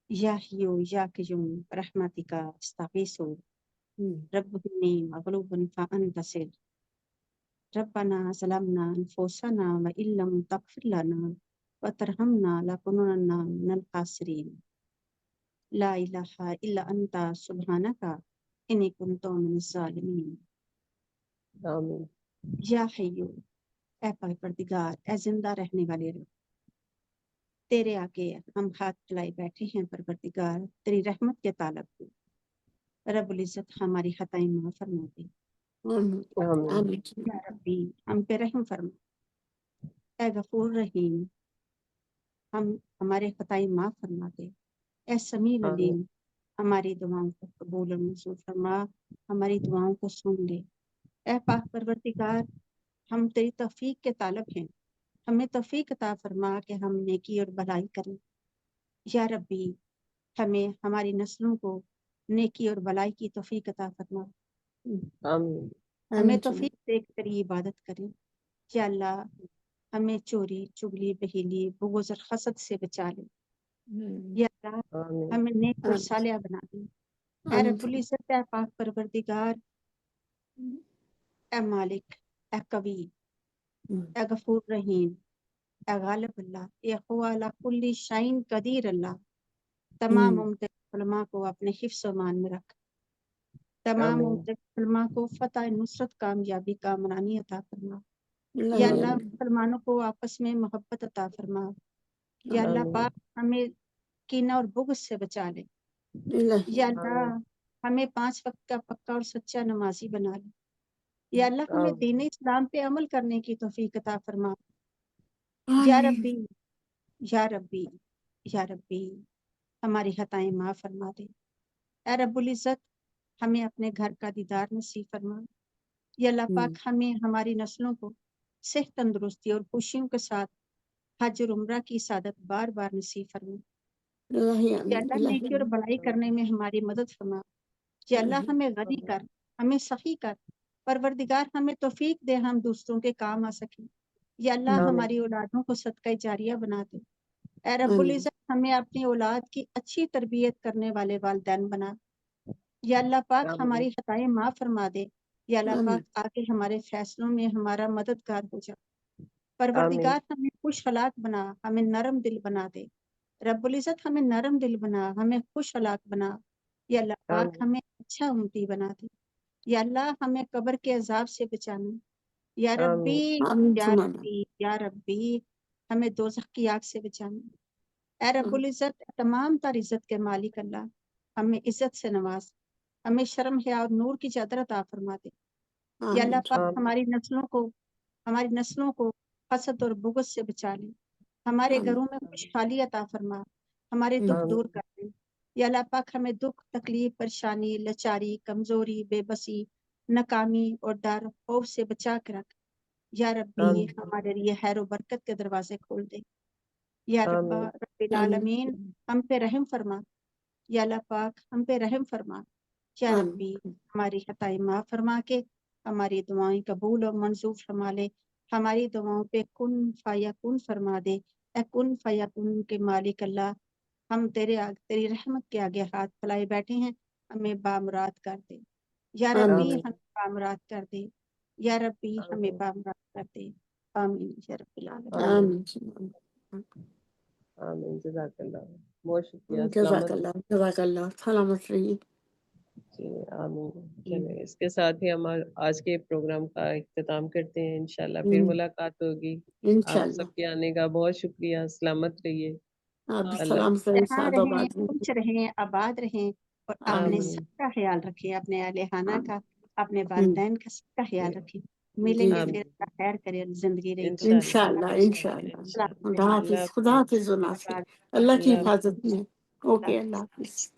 یا حی یا قیوم برحمتک استغیث. رب انی مغلوب فانتصر. ربنا ظلمنا انفسنا وان لم تغفر لنا وترحمنا لنکونن من الخاسرین. لا الہ الا انت سبحانک انی کنت من الظالمین. آمین. یا حیو اے پروردگار, اے زندہ رہنے والے رب, تیرے آگے ہم ہاتھ پھیلائے بیٹھے ہیں پروردگار تیری رحمت کے طالب کو. رب العزت ہماری خطائیں معاف فرما دے. یا ربی ہم پہ رحم فرما. اے غفور رحیم ہمارے خطائیں معاف فرما دے. اے سمیع علیم ہماری دعاؤں کو قبول اور منظور فرما, ہماری دعاؤں کو سن لے. اے پاک پروردگار ہم تیری توفیق کے طالب ہیں, ہمیں توفیق عطا فرما کہ ہم نیکی اور بھلائی کریں. یا ربی ہمیں ہماری نسلوں کو نیکی اور بھلائی کی توفیق عطا فرما. ہمیں توفیق دے کر تیری عبادت کریں. یا اللہ ہمیں چوری چگلی بہیلی بغض اور حسد سے بچا لے. یا اللہ ہمیں نیک اور صالح بنا دے. اے رب العزت اے پاک پروردگار, اے مالک, اے قوی, اے غفور رحیم, اے غالب اللہ, اے هو علی کل شیء قدیر اللہ, تمام ممتاز علماء کو اپنے حفظ و امان میں رکھ. تمام ممتاز علماء کو فتح نصرت کامیابی کا منانی عطا فرما. یا اللہ مسلمانوں کو آپس میں محبت عطا فرما. یا اللہ پاک ہمیں کینہ اور بغض سے بچا لے. یا اللہ ہمیں 5 وقت کا پکا اور سچا نمازی بنا لے. یا اللہ ہمیں دین اسلام پہ عمل کرنے کی توفیق عطا فرما. یا ربی یا ربی یا ربی ہماری خطائیں معاف فرما دے. اے رب العزت ہمیں اپنے گھر کا دیدار نصیب فرما. یا اللہ پاک ہمیں ہماری نسلوں کو صحت تندرستی اور خوشیوں کے ساتھ حج اور عمرہ کی سعادت بار بار نصیب فرما. یا اللہ نیکی اور بھلائی کرنے میں ہماری مدد فرما. یا اللہ ہمیں غنی کر, ہمیں سخی کر. پروردگار ہمیں توفیق دے ہم دوسروں کے کام آ سکیں. یا اللہ ہماری اولادوں کو صدقہ جاریہ بنا دے. اے رب العزت ہمیں اپنی اولاد کی اچھی تربیت کرنے والے والدین بنا. یا اللہ پاک ہماری خطائیں معاف فرما دے. یا اللہ پاک آگے ہمارے فیصلوں میں ہمارا مددگار ہو جا. پروردگار ہمیں خوش اخلاق بنا, ہمیں نرم دل بنا دے. رب العزت ہمیں نرم دل بنا, ہمیں خوش اخلاق بنا. یا اللہ پاک ہمیں اچھا امتی بنا دے. یا اللہ ہمیں قبر کے عذاب سے بچانا. یا ربی یا ربی یا ربی ہمیں دوزخ کی آگ سے بچانا. اے رب العزت تمام تر عزت کے مالک اللہ ہمیں عزت سے نواز, ہمیں شرم حیا اور نور کی چادر عطا فرما دے. یا اللہ پاک ہماری نسلوں کو حسد اور بغض سے بچا لے. ہمارے گھروں میں خوشحالی عطا فرما, ہمارے دکھ دور کر دے. یا اللہ پاک ہمیں دکھ تکلیف پریشانی لاچاری کمزوری بے بسی ناکامی اور ڈر خوف سے بچا کے رکھ. یا ربی ہمارے لیے خیر و برکت کے دروازے کھول دے. یا رب العالمین ہم پہ رحم فرما. یا اللہ پاک ہم پہ رحم فرما. یا ربی ہماری خطائیں معاف فرما کے ہماری دعائیں قبول اور منظور فرما لے. ہماری دعاؤں پہ کن فیکون فرما دے. اے کن فیکون کے مالک اللہ ہم تیری رحمت کے آگے ہاتھ پھیلائے بیٹھے ہیں, ہمیں بامراد کر دے. یا ربی ہمیں بامراد کر دے. یا ربی ہمیں بامراد کر دے. آمین یا رب العالمین. آمین. جزاک اللہ, بہت شکریہ. جزاک اللہ, جزاک اللہ, سلامت رہیے. جی آمین. چلے اس کے ساتھ ہی ہم آج کے پروگرام کا اختتام کرتے ہیں. انشاءاللہ پھر ملاقات ہوگی. آپ سب کے آنے کا بہت شکریہ. سلامت رہیے. سلام سے خوش رہیں آباد رہیں. اور اپنے آمین سب کا خیال رکھے، اپنے اہل خانہ کا، اپنے ہم، والدین کا، سب کا خیال رکھے. ملیں جی گے جی پھر، اللہ خیر کرے اور زندگی رہی تو. انشاءاللہ انشاءاللہ انشاءاللہ خدا اللہ حافظ، حافظ خدا حافظ و ناصر، اللہ کی اللہ حفاظت میں. اوکے، اللہ حافظ.